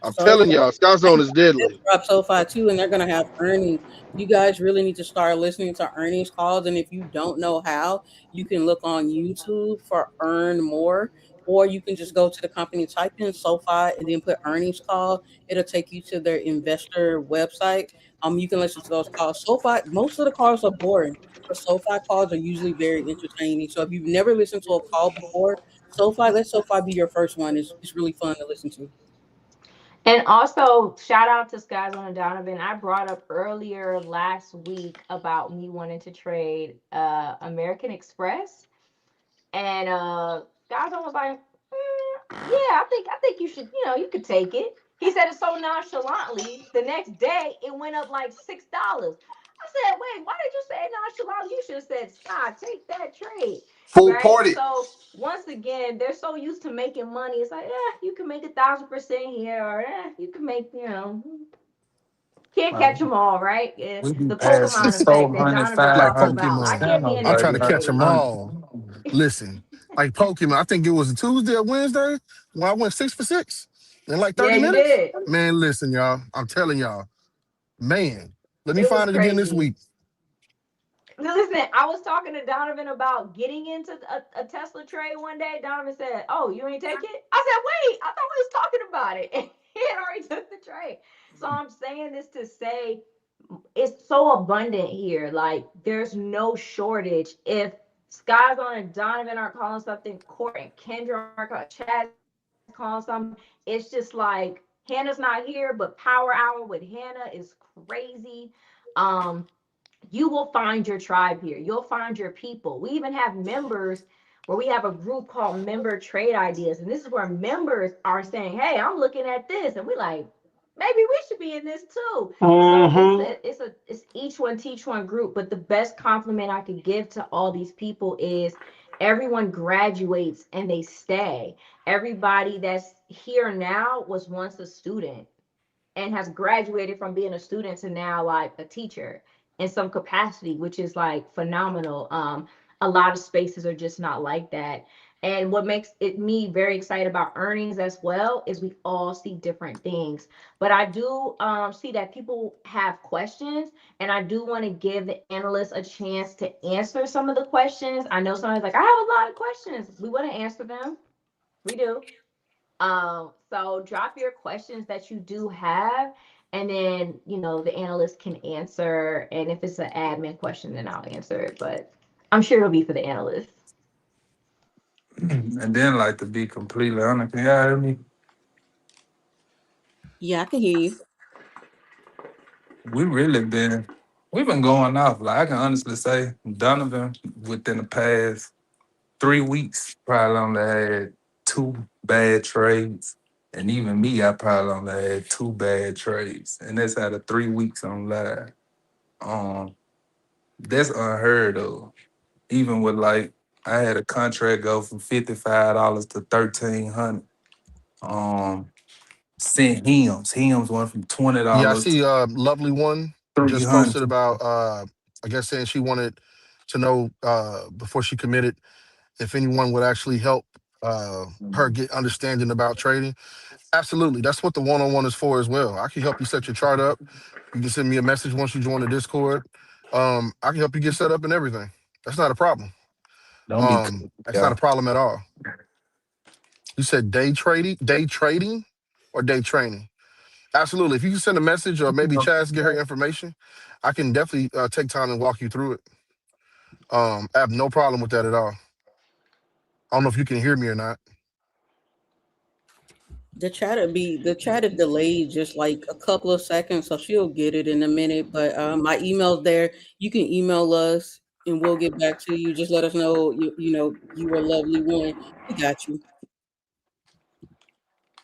C: I'm
A: So
C: telling y'all, Sky Zone is deadly.
A: drop SoFi too, and they're gonna have earnings. You guys really need to start listening to earnings calls, and if you don't know how, you can look on YouTube for Earn More, or you can just go to the company, type in SoFi, and then put earnings call. It'll take you to their investor website. You can listen to those calls. SoFi, most of the calls are boring, but SoFi calls are usually very entertaining. So if you've never listened to a call before, let SoFi be your first one. It's really fun to listen to.
B: And also, shout out to Skies on and Donovan. I brought up earlier last week about me wanting to trade American Express, and Skies on was like, "Yeah, I think you should. You could take it." He said it so nonchalantly. The next day, it went up like $6. I said, "Wait, why did you say it nonchalant? You should have said, Sky, take that trade."
F: Full
B: right?
F: party.
B: So once again, they're so used to making money. It's like, you can make 1,000% here, or you can make, can't catch
D: Like,
B: them all, right? Yeah,
D: we be
B: the
D: passing
B: Pokemon effect
D: four
B: that
D: hundred,
B: Donovan
D: five
E: Like
B: talks
D: hundred
B: about. I
E: Pokemon.
B: can't be in
D: scams,
E: I'm
B: this
E: trying
D: like
E: to catch
B: trade.
E: them
D: 500.
E: all. Listen, like Pokemon, I think it was a Tuesday or Wednesday when I went 6 for 6 in like
B: Yeah,
E: 30
B: you
E: minutes.
B: did.
E: Man, listen, y'all. I'm telling y'all, man. Let me
B: It was
E: find it again this
B: crazy.
E: week.
B: Listen, I was talking to Donovan about getting into a Tesla trade one day. Donovan said, "Oh, you ain't take it?" I said, "Wait, I thought we was talking about it." And he had already took the trade. So I'm saying this to say it's so abundant here. Like there's no shortage. If Sky's on and Donovan are calling something, Court and Kendra are calling, Chad's calling something, it's just like Hannah's not here, but Power Hour with Hannah is crazy. Um, you will find your tribe here. You'll find your people. We even have members where we have a group called Member Trade Ideas. And this is where members are saying, "Hey, I'm looking at this." And we like, maybe we should be in this too. So
F: Mm-hmm.
B: it's each one teach one group. But the best compliment I could give to all these people is everyone graduates and they stay. Everybody that's here now was once a student and has graduated from being a student to now like a teacher in some capacity, which is like phenomenal. A lot of spaces are just not like that. And what makes it me very excited about earnings as well is we all see different things. But I do see that people have questions, and I do want to give the analysts a chance to answer some of the questions. I know somebody's like, I have a lot of questions. We want to answer them. We do. So drop your questions that you do have, and then the analyst can answer. And if it's an admin question, then I'll answer it. But I'm sure it'll be for the analyst.
D: And then, like, to be completely honest, can y'all hear me?
A: Yeah, I can hear you.
D: We really been, we've been going off. Like, I can honestly say, Donovan, within the past 3 weeks, probably only had two bad trades. And even me, I probably only had two bad trades. And that's out of 3 weeks on live. Um, that's unheard of. Even with, like, I had a contract go from $55 to 1,300. Um, Sent hymns. Hymns went from twenty
E: Yeah, I
D: dollars to
E: see lovely one
D: three
E: just posted
D: hundred.
E: about I guess saying she wanted to know before she committed if anyone would actually help her get understanding about trading. Absolutely. That's what the one-on-one is for as well. I can help you set your chart up. You can send me a message once you join the Discord. I can help you get set up and everything. That's not a problem.
D: Don't be,
E: That's not a
D: yeah.
E: problem at all. You said day trading or day training. Absolutely. If you can send a message or maybe Chaz get her information, I can definitely take time and walk you through it. I have no problem with that at all. I don't know if you can hear me or not.
A: The chat is delayed just like a couple of seconds, so she'll get it in a minute. But my email's there. You can email us and we'll get back to you. Just let us know you were a lovely one. We got you.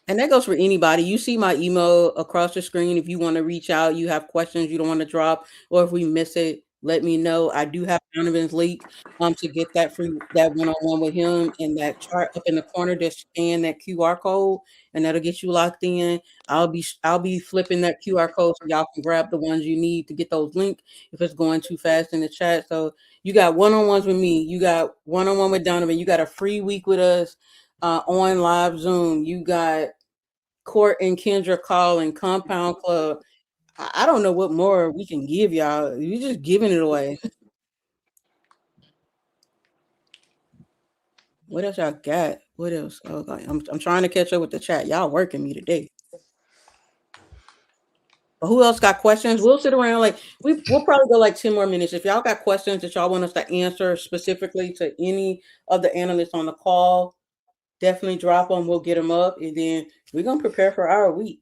A: And that goes for anybody. You see my email across the screen. If you want to reach out, you have questions you don't want to drop, or if we miss it, let me know. I do have Donovan's link to get that one on one with him, and that chart up in the corner. Just scan that QR code, and that'll get you locked in. I'll be flipping that QR code so y'all can grab the ones you need to get those links if it's going too fast in the chat. So you got one on ones with me. You got one on one with Donovan. You got a free week with us on live Zoom. You got Court and Kendra call and Compound Club. I don't know what more we can give y'all. You just giving it away. What else y'all got? What else? Oh, God, I'm trying to catch up with the chat. Y'all working me today. But who else got questions? We'll sit around like we'll probably go like 10 more minutes. If y'all got questions that y'all want us to answer specifically to any of the analysts on the call, definitely drop them. We'll get them up, and then we're gonna prepare for our week.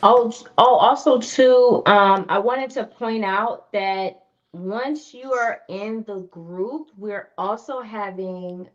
B: Also too, I wanted to point out that once you are in the group, we're also having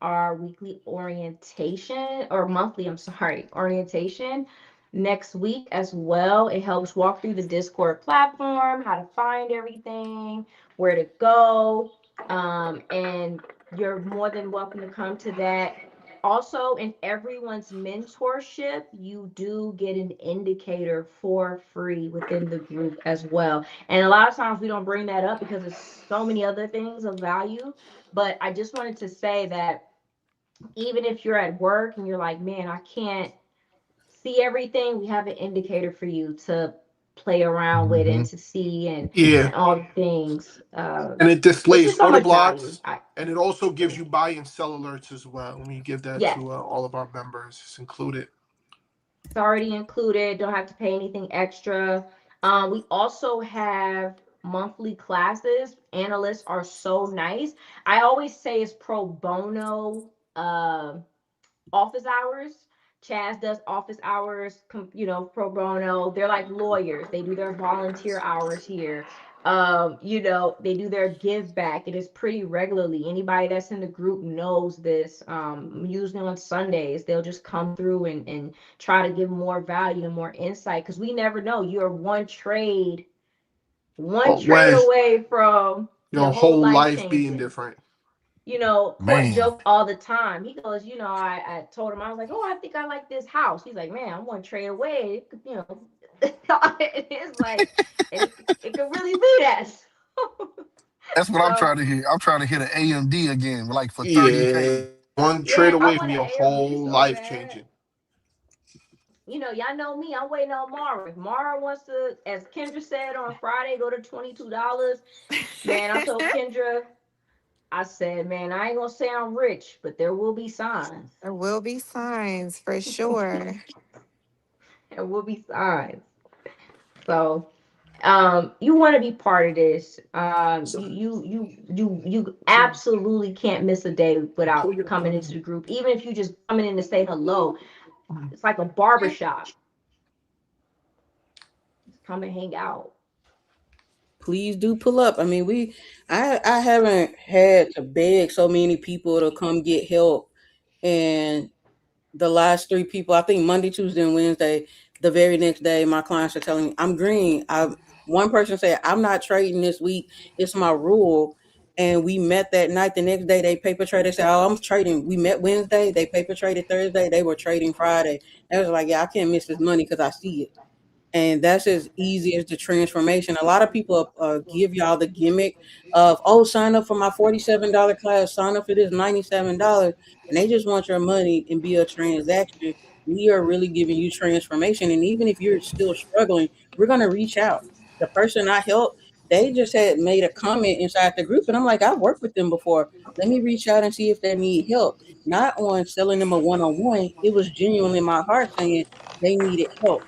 B: our weekly orientation, or monthly, I'm sorry, orientation next week as well. It helps walk through the Discord platform, how to find everything, where to go. And you're more than welcome to come to that. Also, in everyone's mentorship, you do get an indicator for free within the group as well. And a lot of times we don't bring that up because there's so many other things of value. But I just wanted to say that even if you're at work and you're like, man, I can't see everything, we have an indicator for you to play around with and
E: Hmm.
B: to see
F: Yeah,
B: and all the things.
F: and it
B: It's
F: displays
B: just so
F: order
B: much value.
F: blocks, and it also gives you buy and sell alerts as well. We give that
B: Yes,
F: to all of our members. It's included.
B: it's already included. Don't have to pay anything extra. We also have monthly classes. Analysts are so nice. I always say it's pro bono. Office hours. Chaz does office hours, pro bono. They're like lawyers. They do their volunteer hours here. They do their give back. It is pretty regularly. Anybody that's in the group knows this. Usually on Sundays, they'll just come through and try to give more value and more insight because we never know. You're one
F: Oh,
B: trade
F: way
B: away from your
F: your
B: whole
F: whole
B: life
F: life being
B: changing.
F: different.
B: Court
E: Man,
B: jokes all the time. He goes, I told him, I was like, oh, I think I like this house. He's like, man, I'm going to trade away. It's like, it could really do that.
E: that's what I'm
B: So,
E: trying to hear. I'm trying to hit an AMD again, like for 30K.
F: Yeah, one trade
B: yeah, I
F: away from
B: want an
F: your
B: AMD
F: whole
B: so
F: life
B: bad.
F: changing.
B: Y'all know me. I'm waiting on Mara. If Mara wants to, as Kendra said on Friday, go to $22, man, I told Kendra, I said, man, I ain't going to say I'm rich, but there will be signs.
G: There will be signs for sure.
B: There will be signs. So, you want to be part of this. You absolutely can't miss a day without coming into the group. Even if you just coming in to say hello, it's like a barbershop. Just come and hang out.
A: Please do pull up. I mean, I haven't had to beg so many people to come get help, and the last three people, I think Monday, Tuesday, and Wednesday, the very next day, my clients are telling me I'm green. One person said I'm not trading this week. It's my rule. And we met that night. The next day, they paper traded. They said, "Oh, I'm trading." We met Wednesday. They paper traded Thursday. They were trading Friday. They was like, "Yeah, I can't miss this money because I see it." And that's as easy as the transformation. A lot of people give y'all the gimmick of, oh, sign up for my $47 class, sign up for this $97, and they just want your money and be a transaction. We are really giving you transformation, and even if you're still struggling, we're gonna reach out. The person I helped, they just had made a comment inside the group, and I'm like, I've worked with them before. Let me reach out and see if they need help. Not on selling them a one-on-one. It was genuinely my heart saying they needed help.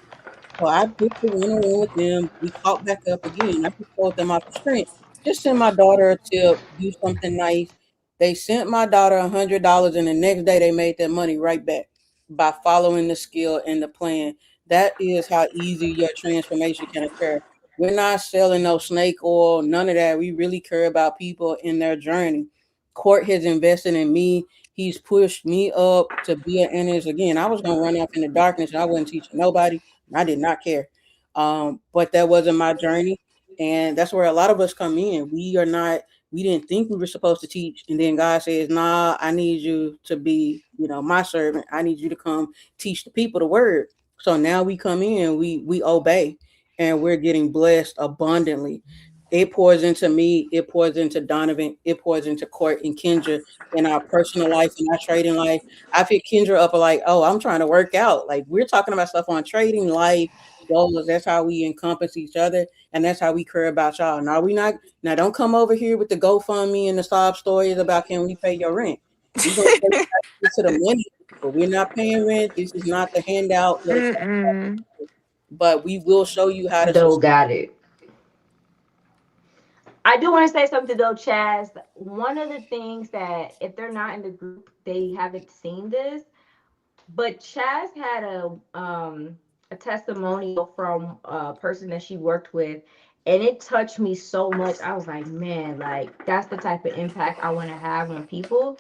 A: So I booked the one-on-one with them. We caught back up again. I just told them out the strength. Just send my daughter a tip, do something nice. They sent my daughter $100, and the next day they made that money right back by following the skill and the plan. That is how easy your transformation can occur. We're not selling no snake oil, none of that. We really care about people in their journey. Court has invested in me. He's pushed me up to be an analyst again. I was gonna run off in the darkness and I wasn't teaching nobody. I did not care. But that wasn't my journey. And that's where a lot of us come in. We didn't think we were supposed to teach. And then God says, nah, I need you to be, my servant. I need you to come teach the people the word. So now we come in, we obey, and we're getting blessed abundantly. It pours into me, it pours into Donovan, it pours into Court and Kendra in our personal life and our trading life. I've hit Kendra up like, oh, I'm trying to work out. Like we're talking about stuff on trading life goals. That's how we encompass each other, and that's how we care about y'all. Now don't come over here with the GoFundMe and the sob stories about can we pay your rent. We gonna tell you how to get to the money, but we're not paying rent. This is not the handout little
G: Mm-mm.
A: but we will show you how to
B: Though
A: sustain.
B: got it. I do want to say something though, Chaz. One of the things that if they're not in the group, they haven't seen this. But Chaz had a testimonial from a person that she worked with, and it touched me so much. I was like, man, like that's the type of impact I want to have on people.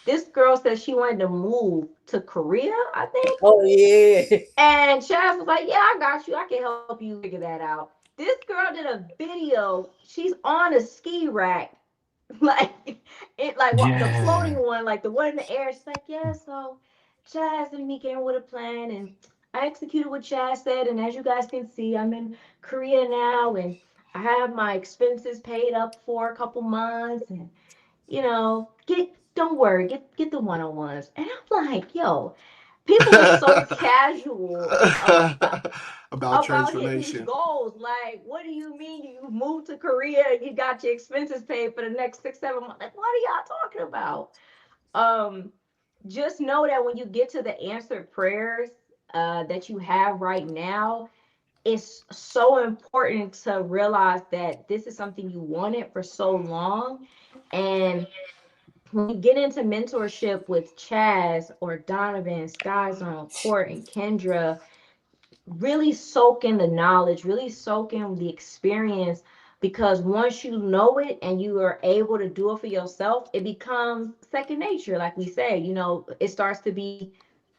B: This girl said she wanted to move to Korea, I think.
A: Oh yeah.
B: And Chaz was like, yeah, I got you. I can help you figure that out. This girl did a video. She's on a ski rack like like the floating
E: Yeah.
B: one, like the one in the air. She's like, yeah, so Chaz and me came with a plan, and I executed what Chaz said. And as you guys can see, I'm in Korea now, and I have my expenses paid up for a couple months, and get don't worry, get the one-on-ones. And I'm like, yo, people were so casual
F: About
B: about hitting these
F: transformation.
B: goals. Like, what do you mean you moved to Korea and you got your expenses paid for the next 6, 7 months? Like, what are y'all talking about? Um, just know that when you get to the answered prayers that you have right now, it's so important to realize that this is something you wanted for so long. And when you get into mentorship with Chaz or Donovan, Sky Zone, Court, and Kendra, really soak in the knowledge, really soak in the experience, because once you know it and you are able to do it for yourself, it becomes second nature. Like we say, it starts to be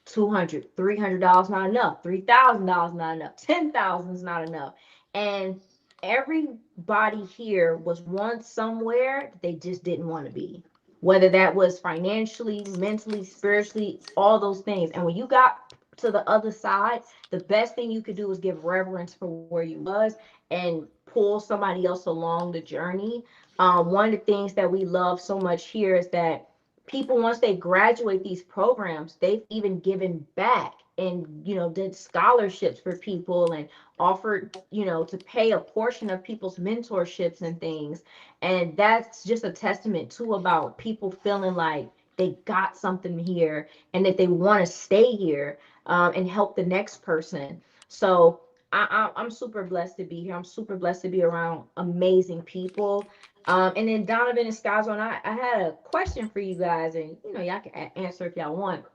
B: $200, $300 not enough, $3,000 not enough, 10,000 is not enough. And everybody here was once somewhere that they just didn't want to be, whether that was financially, mentally, spiritually, all those things. And when you got to the other side, the best thing you could do is give reverence for where you was and pull somebody else along the journey. One of the things that we love so much here is that people, once they graduate these programs, they've even given back and did scholarships for people and offered to pay a portion of people's mentorships and things. And that's just a testament too about people feeling like they got something here and that they want to stay here, and help the next person. So I'm super blessed to be here. I'm super blessed to be around amazing people. And then Donovan and Skyzone, I had a question for you guys, and y'all can answer if y'all want.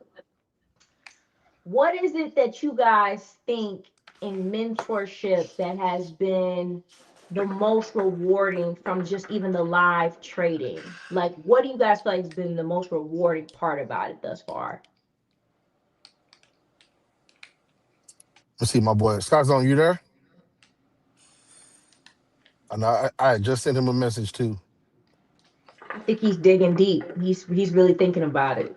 B: What is it that you guys think in mentorship that has been the most rewarding from just even the live trading? Like, what do you guys feel like has been the most rewarding part about it thus far?
E: Let's see, my boy. Scott's on you there? I know I had just sent him a message too.
B: I think he's digging deep. He's really thinking about it.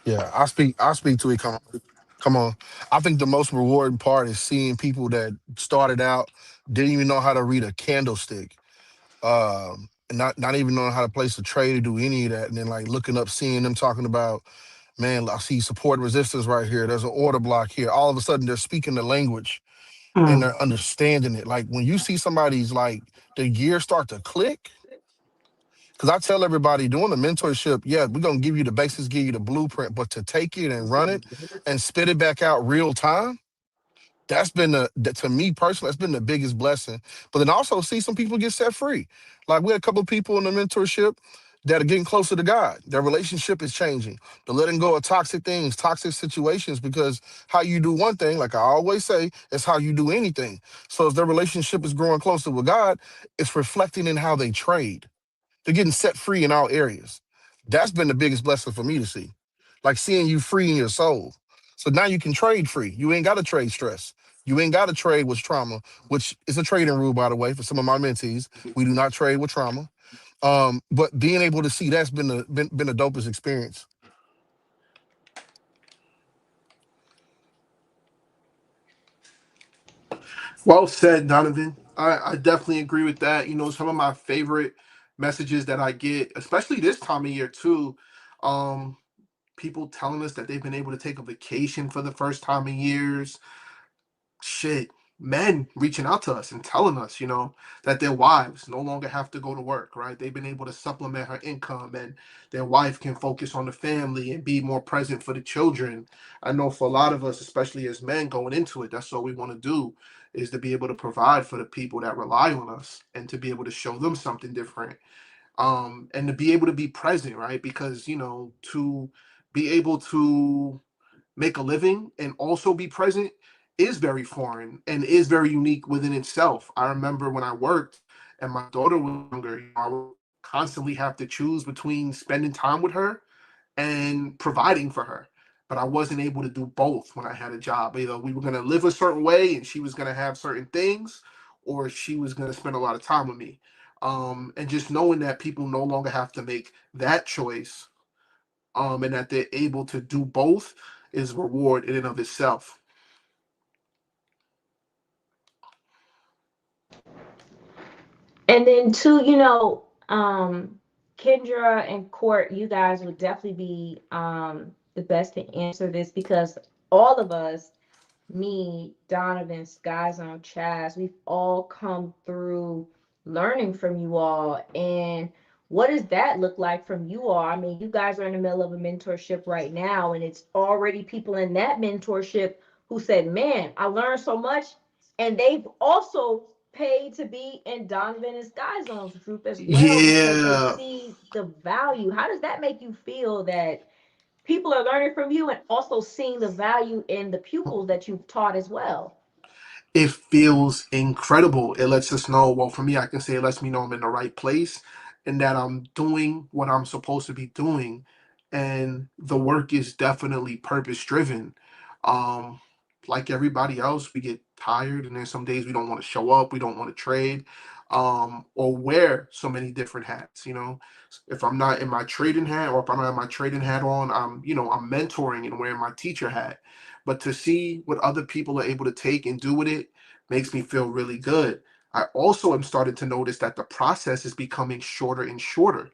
E: Yeah, I speak to it. Come on. I think the most rewarding part is seeing people that started out, didn't even know how to read a candlestick. And not even knowing how to place a trade or do any of that. And then like looking up, seeing them talking about, man, I see support resistance right here. There's an order block here. All of a sudden they're speaking the language and
B: Mm.
E: they're understanding it. Like when you see somebody's like the gears start to click, because I tell everybody doing the mentorship, yeah, we're gonna give you the basics, give you the blueprint, but to take it and run it and spit it back out real time, that's been to me personally, that's been the biggest blessing. But then also see some people get set free. Like we had a couple of people in the mentorship that are getting closer to God. Their relationship is changing. They're letting go of toxic things, toxic situations, because how you do one thing, like I always say, is how you do anything. So if their relationship is growing closer with God, it's reflecting in how they trade. They're getting set free in all areas. That's been the biggest blessing for me to see. Like seeing you free in your soul. So now you can trade free. You ain't got to trade stress. You ain't got to trade with trauma, which is a trading rule, by the way, for some of my mentees. We do not trade with trauma. But being able to see that's been the dopest experience.
F: Well said, Donovan. I definitely agree with that. Some of my favorite messages that I get, especially this time of year too, um, people telling us that they've been able to take a vacation for the first time in years. Shit, men reaching out to us and telling us, that their wives no longer have to go to work, right? They've been able to supplement her income and their wife can focus on the family and be more present for the children. I know for a lot of us, especially as men going into it, that's all we want to do is to be able to provide for the people that rely on us and to be able to show them something different. And to be able to be present, right? Because, to be able to make a living and also be present is very foreign and is very unique within itself. I remember when I worked and my daughter was younger, I would constantly have to choose between spending time with her and providing for her. But I wasn't able to do both when I had a job. Either we were going to live a certain way and she was going to have certain things, or she was going to spend a lot of time with me. And just knowing that people no longer have to make that choice, and that they're able to do both is reward in and of itself.
B: And then too, Kendra and Court, you guys would definitely be the best to answer this because all of us, me, Donovan, Skyzone, Chaz, we've all come through learning from you all. And what does that look like from you all? I mean, you guys are in the middle of a mentorship right now, and it's already people in that mentorship who said, man, I learned so much. And they've also paid to be in Donovan and Skyzone's group as well because they
F: Yeah.
B: see the value. How does that make you feel that people are learning from you and also seeing the value in the pupils that you've taught as well?
F: It feels incredible. It lets us know, well, for me, I can say it lets me know I'm in the right place and that I'm doing what I'm supposed to be doing. And the work is definitely purpose driven. Um, like everybody else, we get tired, and then some days we don't want to show up, we don't want to trade, or wear so many different hats. If I'm not in my trading hat, or if I'm not in my trading hat on, I'm mentoring and wearing my teacher hat. But to see what other people are able to take and do with it makes me feel really good. I also am starting to notice that the process is becoming shorter and shorter.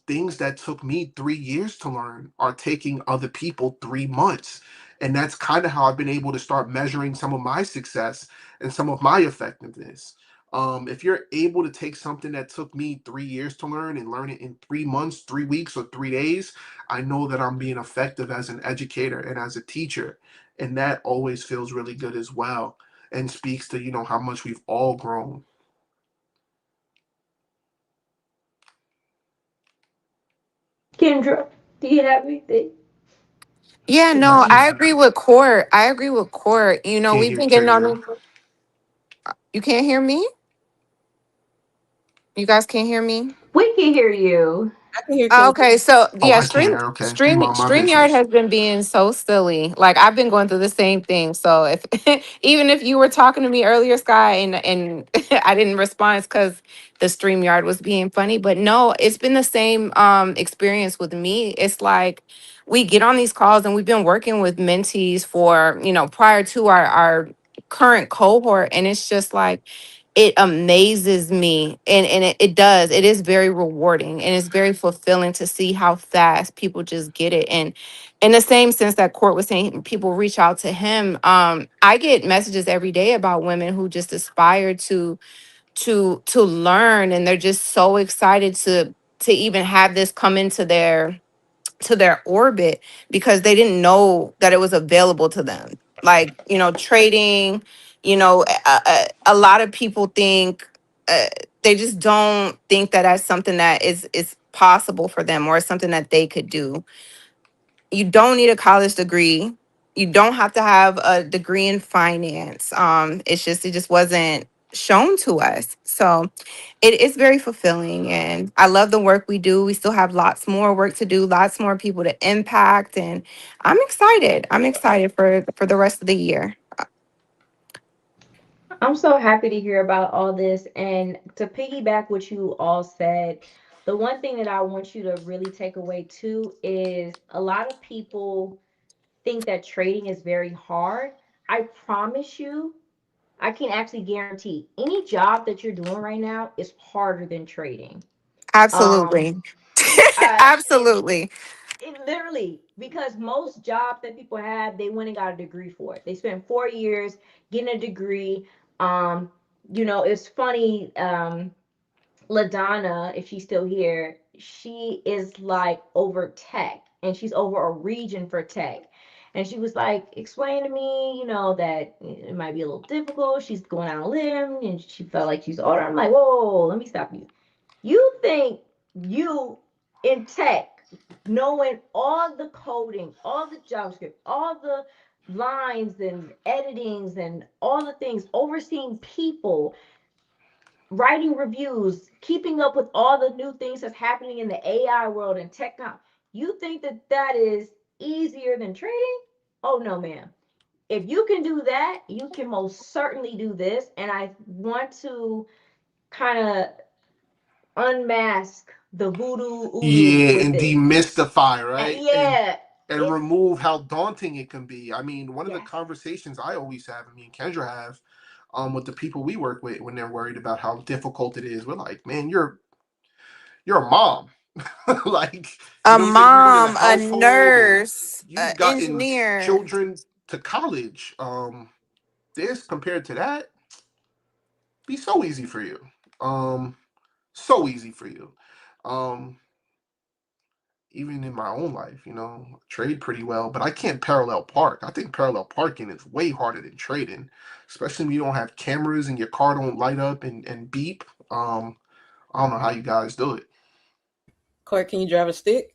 F: Things that took me 3 years to learn are taking other people 3 months. And that's kind of how I've been able to start measuring some of my success and some of my effectiveness. If you're able to take something that took me 3 years to learn and learn it in 3 months, 3 weeks, or 3 days, I know that I'm being effective as an educator and as a teacher. And that always feels really good as well, and speaks to how much we've all grown.
B: Kendra, do you have anything?
G: Yeah,
F: Oh,
G: no, I
F: man.
G: agree with Court. I agree with Court.
F: Can't
G: We've
F: hear
G: been getting on
F: Kendra.
G: it. You can't hear me? You guys can't hear me?
B: We can hear you.
A: I can hear
G: Okay,
A: Kendra.
G: so
F: Oh,
G: yeah,
F: I can't hear. Okay, my
G: StreamYard
F: business.
G: has been being so silly. Like I've been going through the same thing. So if even if you were talking to me earlier, Sky, and I didn't respond because the StreamYard was being funny. But no, it's been the same experience with me. It's like we get on these calls and we've been working with mentees for, prior to our current cohort, and it's just like it amazes me, and it does, it is very rewarding and it's very fulfilling to see how fast people just get it. And in the same sense that Court was saying, people reach out to him. I get messages every day about women who just aspire to learn, and they're just so excited to even have this come into their orbit because they didn't know that it was available to them. Like, trading, a lot of people think, uh, they just don't think that that's something that is possible for them or something that they could do. You don't need a college degree. You don't have to have a degree in finance. It just wasn't shown to us. So it is very fulfilling, and I love the work we do. We still have lots more work to do, lots more people to impact, and I'm excited. I'm excited for the rest of the year.
B: I'm so happy to hear about all this. And to piggyback what you all said, the one thing that I want you to really take away too is a lot of people think that trading is very hard. I promise you, I can actually guarantee any job that you're doing right now is harder than trading. Um,
G: Absolutely.
B: it,
G: Absolutely.
B: it literally, because most jobs that people have, they went and got a degree for it. They spent 4 years getting a degree. Um, it's funny. LaDonna, if she's still here, she is like over tech and she's over a region for tech. And she was like, explain to me, that it might be a little difficult. She's going out on a limb and she felt like she's older. I'm like, whoa, whoa, whoa, let me stop you. You think you in tech, knowing all the coding, all the JavaScript, all the lines and editings and all the things, overseeing people, writing reviews, keeping up with all the new things that's happening in the AI world and tech. You think that that is easier than trading? Oh no, ma'am. If you can do that, you can most certainly do this. And I want to kind of unmask the voodoo oodoo
F: Yeah,
B: with
F: and
B: it.
F: demystify,
B: And
F: right?
B: yeah,
F: And
B: it's
F: remove how daunting it can be. I mean, one of the
B: yes.
F: conversations I always have, and me and Kendra have, with the people we work with when they're worried about how difficult it is, we're like, man, you're a mom. Like, you
G: A
F: know what I'm saying? You run in a
G: mom, a
F: household and
G: nurse,
F: you've
G: an
F: gotten
G: engineer.
F: children to college. This compared to that, be so easy for you. Um, so easy for you. Um, Even in my own life, trade pretty well, but I can't parallel park. I think parallel parking is way harder than trading, especially when you don't have cameras and your car don't light up and beep. I don't know how you guys do it.
A: Court, can you drive a stick?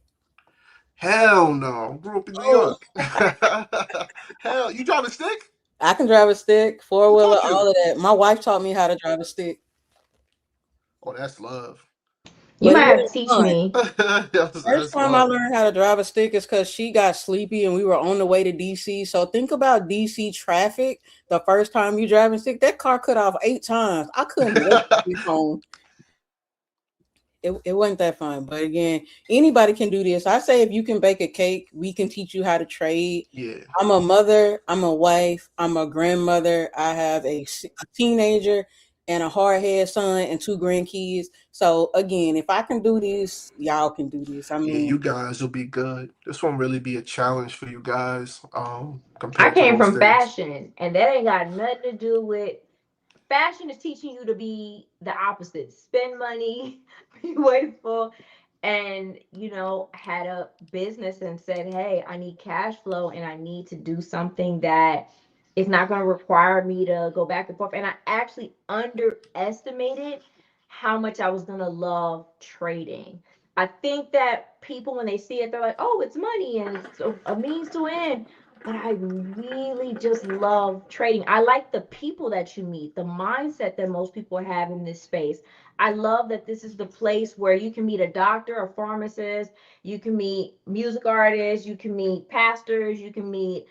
F: Hell no. Grew up in New
A: Oh,
F: York. Hell, you drive a stick?
A: I can drive a stick, four
F: Who
A: wheeler,
F: taught
A: all
F: you?
A: of that. My wife taught me how to drive a stick,
F: Oh, that's love.
B: You
A: but it
B: might have to
A: was
B: teach
A: fun.
B: me.
A: First
F: That's
A: time I
F: love.
A: learned how to drive a stick is because she got sleepy and we were on the way to DC. So think about DC traffic. The first time you driving stick, that car cut off 8 times. I couldn't wait to get home. It wasn't that fun. But again, anybody can do this. I say if you can bake a cake, we can teach you how to trade.
F: Yeah.
A: I'm a mother, I'm a wife, I'm a grandmother. I have a teenager and a hardhead son and two grandkids. So again, if I can do this, y'all can do this. I
F: Yeah,
A: mean,
F: you guys will be good. This won't really be a challenge for you guys,
B: I
F: compared to
B: came
F: those
B: from
F: things.
B: fashion, and that ain't got nothing to do with fashion. Is teaching you to be the opposite. Spend money, be wasteful, and had a business and said, hey, I need cash flow and I need to do something that is not going to require me to go back and forth. And I actually underestimated how much I was going to love trading. I think that people, when they see it, they're like, oh, it's money and it's a means to end. But I really just love trading. I like the people that you meet, the mindset that most people have in this space. I love that this is the place where you can meet a doctor, a pharmacist, you can meet music artists, you can meet pastors, you can meet,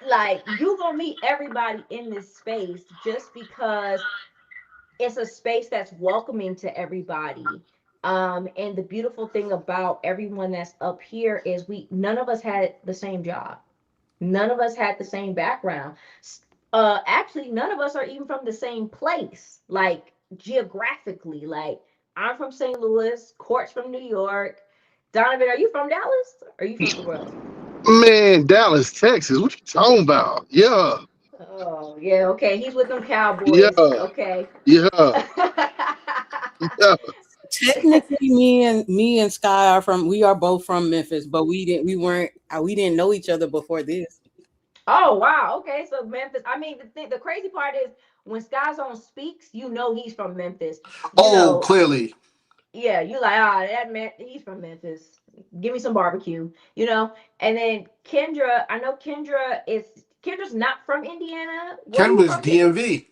B: like, you gonna meet everybody in this space just because it's a space that's welcoming to everybody. And the beautiful thing about everyone that's up here is we none of us had the same job. None of us had the same background. Actually, none of us are even from the same place, like geographically. Like, I'm from St. Louis, Court's from New York. Donovan, are you from Dallas? Or are you from somewhere else?
C: Man, Dallas, Texas. What you talking about? Yeah,
B: Oh, yeah, okay. He's with them Cowboys.
C: yeah,
B: Okay.
C: yeah, yeah.
A: technically, me and Sky are from. We are both from Memphis, but we didn't. We weren't. We didn't know each other before this.
B: Oh, wow. Okay, so Memphis. I mean, the crazy part is when Sky Zone speaks, he's from Memphis. You
F: Oh,
B: know,
F: clearly.
B: yeah, you like, that man, he's from Memphis. Give me some barbecue, And then Kendra, I know Kendra's not from Indiana. Where are
F: Ken
B: you
F: was
B: from, Kendra?
F: DMV.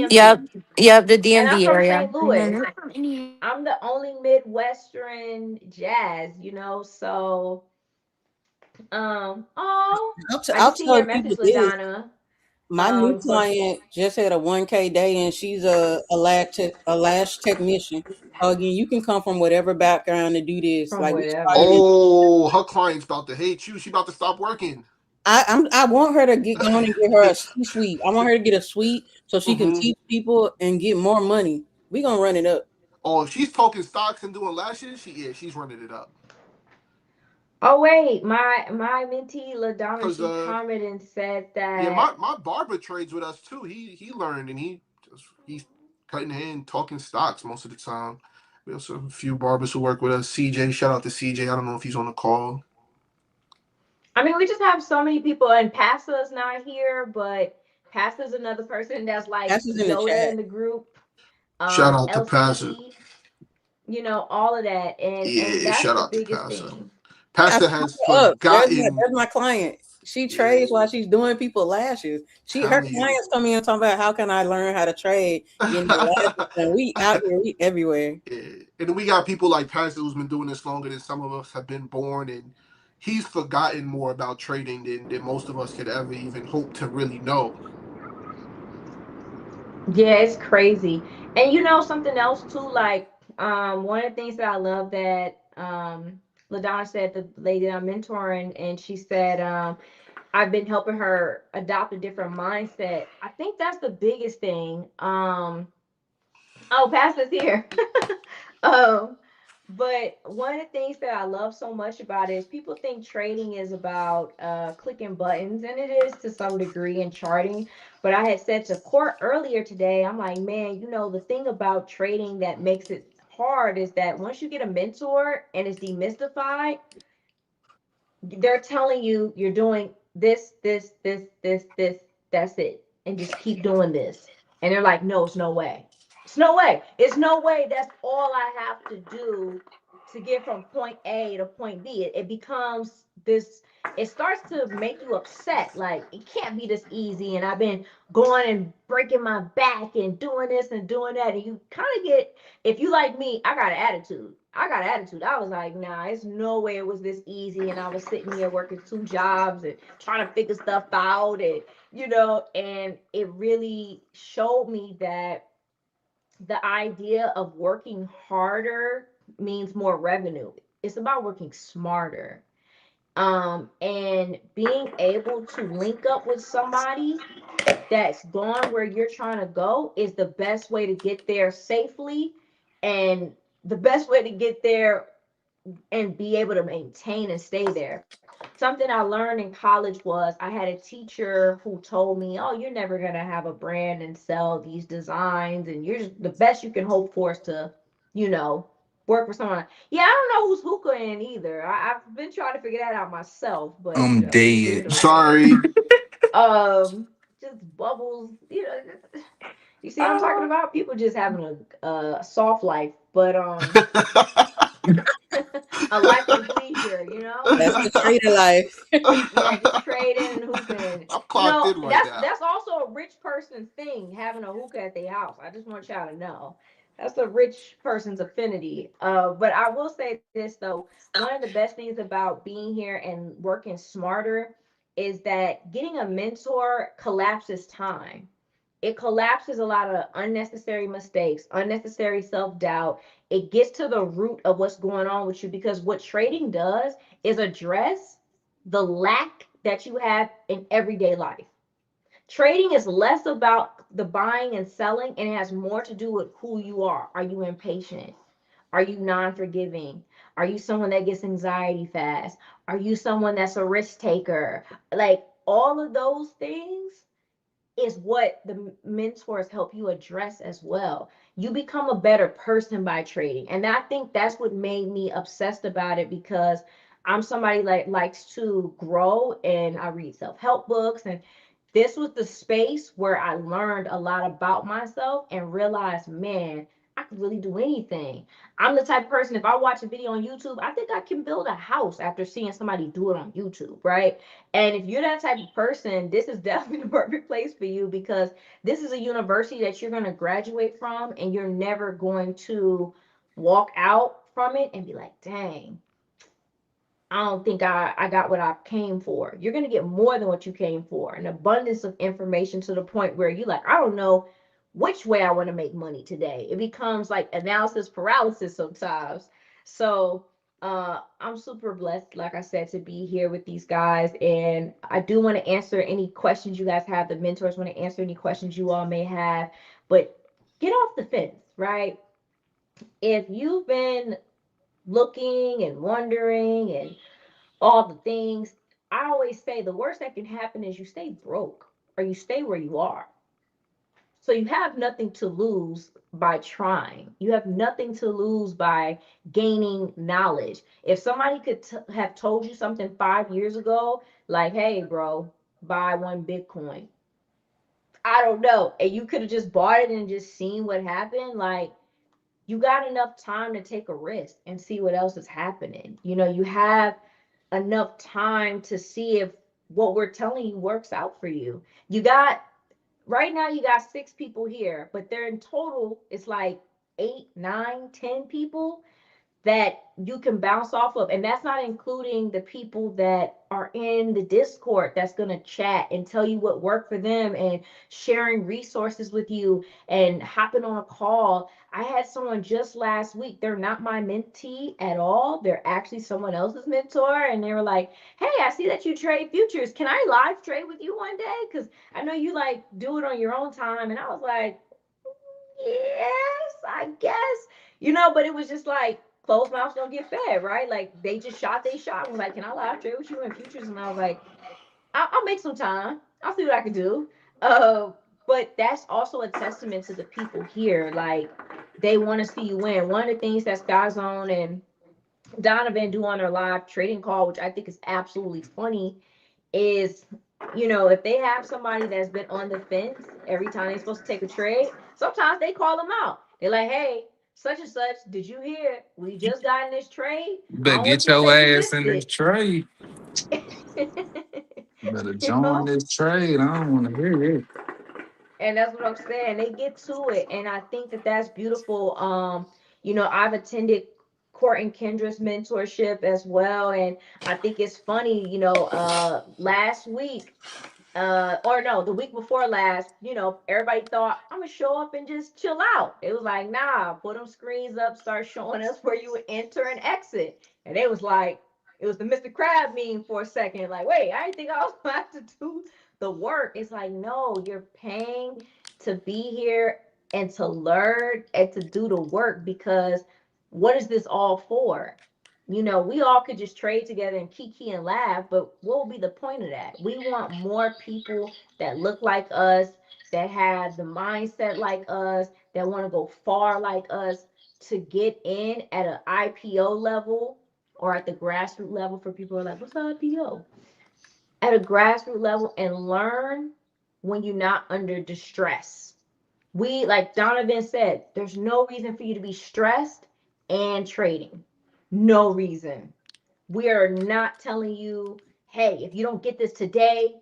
G: Yep,
B: DMV.
G: yep, the
B: And I'm
G: DMV
B: from
G: area.
B: St. Louis.
G: Mhm.
B: I'm the only Midwestern jazz, So, oh, I
A: I'll
B: just see
A: tell
B: your
A: people
B: message,
A: this.
B: LaDonna.
A: My new
B: For
A: client just had a 1K day, and she's a lash technician. So again, you can come from whatever background to do this.
B: from
A: Like we started
B: whatever.
A: in.
F: Oh, her client's about to hate you. She about to stop working.
A: I want her to get going and get her a suite. I want her to get a suite so she can
F: Hmm.
A: teach people and get more money. We gonna run it up.
F: Oh, if she's talking stocks and doing lashes, she's running it up.
B: Oh wait, my mentee LaDonna,
F: Cause
B: she commented and said
F: yeah,
B: that.
F: my barber trades with us too. He learned and he's cutting hand talking stocks most of the time. We also have a few barbers who work with us. CJ, shout out to CJ. I don't know if he's on the call.
B: I mean, we just have so many people, and Pasta's not here, but Pasta's another person that's like
A: That's just in the
B: Yoda
A: chat.
B: in the group.
F: Shout out to Pastor.
B: LC, all of that, and
F: Yeah,
B: that's
F: shout
B: the
F: out to
B: biggest
F: Pastor.
B: thing.
A: I
F: Pastor
A: brought
F: has
A: her up.
F: forgotten.
A: There's my client. She
F: Yeah,
A: trades while she's doing people lashes. Her
F: telling you.
A: clients come in talking about how can I learn how to trade, getting their lashes done. We out here, we everywhere.
F: Yeah. And then we got people like Pastor who's been doing this longer than some of us have been born, and he's forgotten more about trading than most of us could ever even hope to really know.
B: Yeah, it's crazy. And something else too, like One of the things that I love that LaDonna said, the lady that I'm mentoring, and she said, I've been helping her adopt a different mindset. I think that's the biggest thing. Oh, Pastor's here. um, but one of the things that I love so much about it is people think trading is about clicking buttons, and it is to some degree in charting. But I had said to Court earlier today, I'm like, man, the thing about trading that makes it hard is that once you get a mentor and it's demystified, they're telling you you're doing this, that's it, and just keep doing this. And they're like, no, it's no way. It's no way. It's no way. That's all I have to do to get from point A to point B. It becomes this, it starts to make you upset. Like, it can't be this easy. And I've been going and breaking my back and doing this and doing that. And you kind of get, if you like me, I got an attitude. I got an attitude. I was like, nah, it's no way it was this easy. And I was sitting here working two jobs and trying to figure stuff out. And it really showed me that the idea of working harder means more revenue. It's about working smarter. And being able to link up with somebody that's gone where you're trying to go is the best way to get there safely, and the best way to get there and be able to maintain and stay there. Something I learned in college was I had a teacher who told me, "Oh, you're never going to have a brand and sell these designs, and you're just, the best you can hope for is to, you know, work for someone." Yeah, I don't know who's hookahing either. I've been trying to figure that out myself, but
D: I'm
B: just leave it
D: dead.
B: alone.
F: Sorry.
B: Just bubbles, you see what I'm talking about? People just having a soft life, but a life of leisure,
A: That's the trader life.
B: Yeah, just trading and hookah.
F: I'm clocked in right now.
B: That's also a rich person thing, having a hookah at their house. I just want y'all to know. That's a rich person's affinity. But I will say this though, one of the best things about being here and working smarter is that getting a mentor collapses time. It collapses a lot of unnecessary mistakes, unnecessary self-doubt. It gets to the root of what's going on with you, because what trading does is address the lack that you have in everyday life. Trading is less about the buying and selling, and it has more to do with who you are. Are you impatient? Are you non-forgiving? Are you someone that gets anxiety fast? Are you someone that's a risk taker? Like, all of those things is what the mentors help you address as well. You become a better person by trading. And I think that's what made me obsessed about it, because I'm somebody that likes to grow, and I read self-help books, and this was the space where I learned a lot about myself and realized, man, I could really do anything. I'm the type of person, if I watch a video on YouTube, I think I can build a house after seeing somebody do it on YouTube, right? And if you're that type of person, this is definitely the perfect place for you, because this is a university that you're going to graduate from, and you're never going to walk out from it and be like, dang, I don't think I got what I came for. You're going to get more than what you came for, an abundance of information to the point where you like, I don't know which way I want to make money today. It becomes like analysis paralysis sometimes. So I'm super blessed, like I said, to be here with these guys. And I do want to answer any questions you guys have. The mentors want to answer any questions you all may have. But get off the fence, right? If you've been looking and wondering and all the things, I always say the worst that can happen is you stay broke or you stay where you are. So you have nothing to lose by trying. You have nothing to lose by gaining knowledge. If somebody could have told you something 5 years ago, like, hey, bro, buy one Bitcoin. I don't know. And you could have just bought it and just seen what happened. Like, you got enough time to take a risk and see what else is happening. You have enough time to see if what we're telling you works out for you. You got, right now, you got 6 people here, but they're in total, it's like 8, 9, 10 people. that you can bounce off of. And that's not including the people that are in the Discord that's going to chat and tell you what worked for them and sharing resources with you and hopping on a call. I had someone just last week. They're not my mentee at all. They're actually someone else's mentor. And they were like, hey, I see that you trade futures. Can I live trade with you one day? Because I know you like do it on your own time. And I was like, yes, I guess. But it was just like closed mouths don't get fed, right? Like they just shot they shot and was like, can I live trade with you in futures? And I was like, I'll make some time. I'll see what I can do. Uh, but that's also a testament to the people here. Like they want to see you win. One of the things that Sky Zone and Donovan do on their live trading call, which I think is absolutely funny, is if they have somebody that's been on the fence every time they're supposed to take a trade, sometimes they call them out. They're like, hey, such and such, did you hear? We just got in this trade.
D: You
B: I
D: better
B: don't want
D: get
B: you to
D: your
B: say you
D: ass
B: missed
D: in this
B: it.
D: trade. You better
B: you
D: join
B: know?
D: this trade. I don't want to hear it.
B: And that's what I'm saying. They get to it. And I think that that's beautiful. I've attended Court and Kendra's mentorship as well. And I think it's funny, last week or no, the week before last, everybody thought I'm gonna show up and just chill out. It was like, nah, put them screens up, start showing us where you would enter and exit. And it was like, it was the Mr. Crab meme for a second. Like, wait, I didn't think I was gonna have to do the work. It's like, no, you're paying to be here and to learn and to do the work because what is this all for? We all could just trade together and kiki and laugh, but what would be the point of that? We want more people that look like us, that have the mindset like us, that want to go far like us to get in at an IPO level or at the grassroots level for people who are like, what's an IPO? At a grassroots level and learn when you're not under distress. We, like Donovan said, there's no reason for you to be stressed and trading. No reason. We are not telling you, hey, if you don't get this today,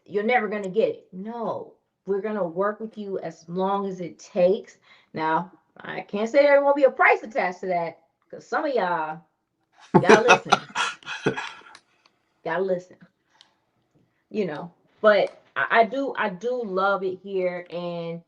B: you're never going to get it. No, we're going to work with you as long as it takes. Now, I can't say there won't be a price attached to that because some of y'all got to listen. Got to listen, you know. But I do love it here. And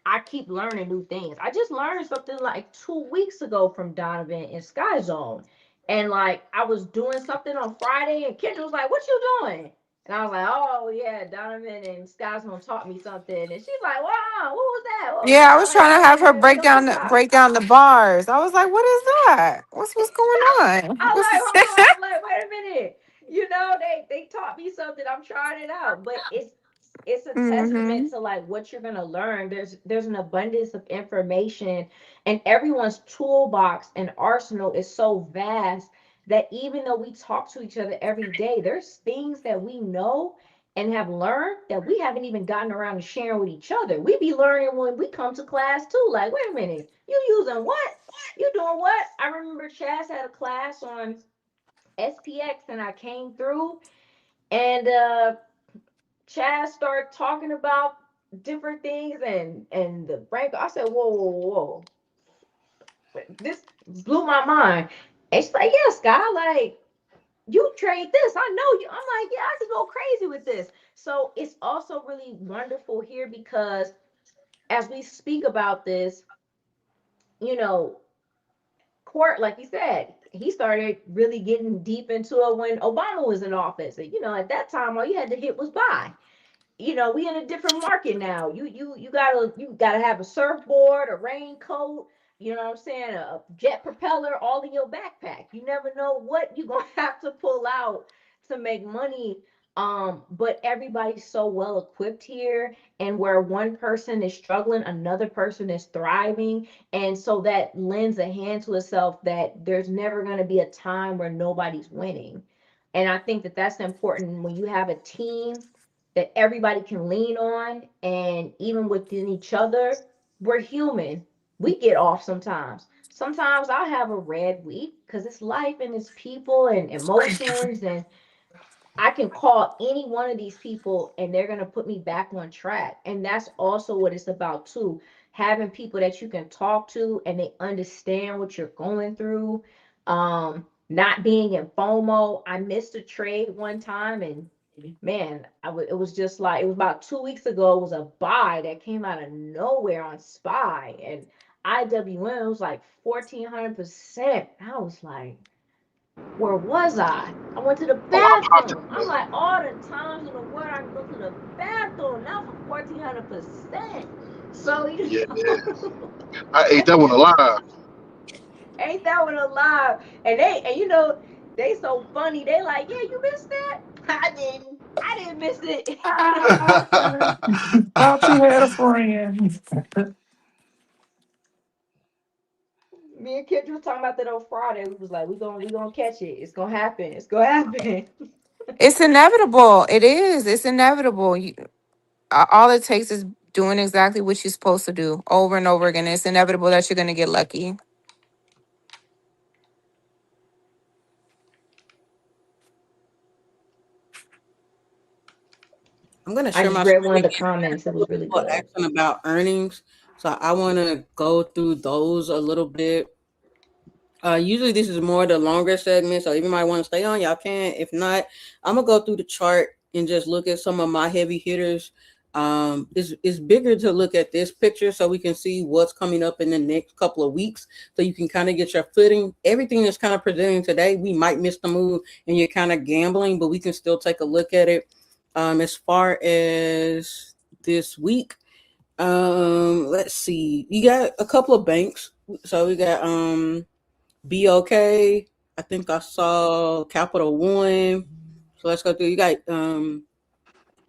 B: I keep learning new things. I just learned something like 2 weeks ago from Donovan in Sky Zone. And like I was doing something on Friday and Kendra was like, what you doing? And I was like, oh yeah, Donovan and Sky Zone taught me something. And she's like, wow, what was that? What was
G: Yeah, I
B: that? I'm
G: was
B: like,
G: trying to
B: oh
G: have her
B: yeah, we
G: break
B: don't
G: down
B: just
G: the
B: stop.
G: break down the bars. I was like, "What is that? What's going
B: I
G: on?"
B: was like,
G: What's
B: hold on. I'm like, wait a minute. They taught me something. I'm trying it out. But it's a testament
G: mm-hmm.
B: to like what you're gonna learn. There's an abundance of information, and everyone's toolbox and arsenal is so vast that even though we talk to each other every day, there's things that we know and have learned that we haven't even gotten around to sharing with each other. We be learning when we come to class too. Like, wait a minute, you using what? You doing what? I remember Chaz had a class on SPX and I came through and Chaz started talking about different things and the rank. I said, whoa, whoa, whoa. This blew my mind. And she's like, yeah, Sky, like you trade this. I know you. I'm like, yeah, I could go crazy with this. So it's also really wonderful here because as we speak about this, you know, Court, like you said, he started really getting deep into it when Obama was in office. And, at that time, all you had to hit was buy. We in a different market now. You gotta have a surfboard, a raincoat, you know what I'm saying, a jet propeller, all in your backpack. You never know what you're gonna have to pull out to make money. But everybody's so well equipped here, and where one person is struggling, another person is thriving. And so that lends a hand to itself that there's never gonna be a time where nobody's winning. And I think that that's important when you have a team that everybody can lean on. And even within each other, we're human. We get off sometimes. Sometimes I'll have a red week because it's life and it's people and emotions. And I can call any one of these people and they're going to put me back on track. And that's also what it's about, too. having people that you can talk to and they understand what you're going through. Not being in FOMO. I missed a trade one time, and man, it was just like, it was about 2 weeks ago. It was a buy that came out of nowhere on SPY, and IWM was like 1,400%. I was like, where was I? I went to the
C: Oh, I popped
B: bathroom. I'm
C: it.
B: like, all the times in the world I can go to the bathroom now for 1,400%. So
C: Yeah,
B: know,
C: I ate that one alive.
B: ain't that one alive? And they so funny. They like, yeah, you missed that. I didn't. I didn't miss it.
D: Thought you had a friend.
B: Me and Kendra was talking about that on Friday. We was like, we gonna catch it. It's gonna happen. It's gonna happen.
G: It's inevitable. It is. It's inevitable. All it takes is doing exactly what you're supposed to do over and over again. It's inevitable that you're going to get lucky.
A: I'm gonna
B: I
A: share
B: just
A: my
B: read one
A: screen.
B: of the comments. It was really
A: People
B: good.
A: asking about earnings, so I want to go through those a little bit. Usually this is more the longer segment, so if you might want to stay on, y'all can. If not, I'm gonna go through the chart and just look at some of my heavy hitters. It's bigger to look at this picture so we can see what's coming up in the next couple of weeks, so you can kind of get your footing. Everything that's kind of presenting today, we might miss the move, and you're kind of gambling, but we can still take a look at it. As far as this week, let's see, you got a couple of banks. So we got be okay. I think I saw Capital One. So let's go through. You got UNH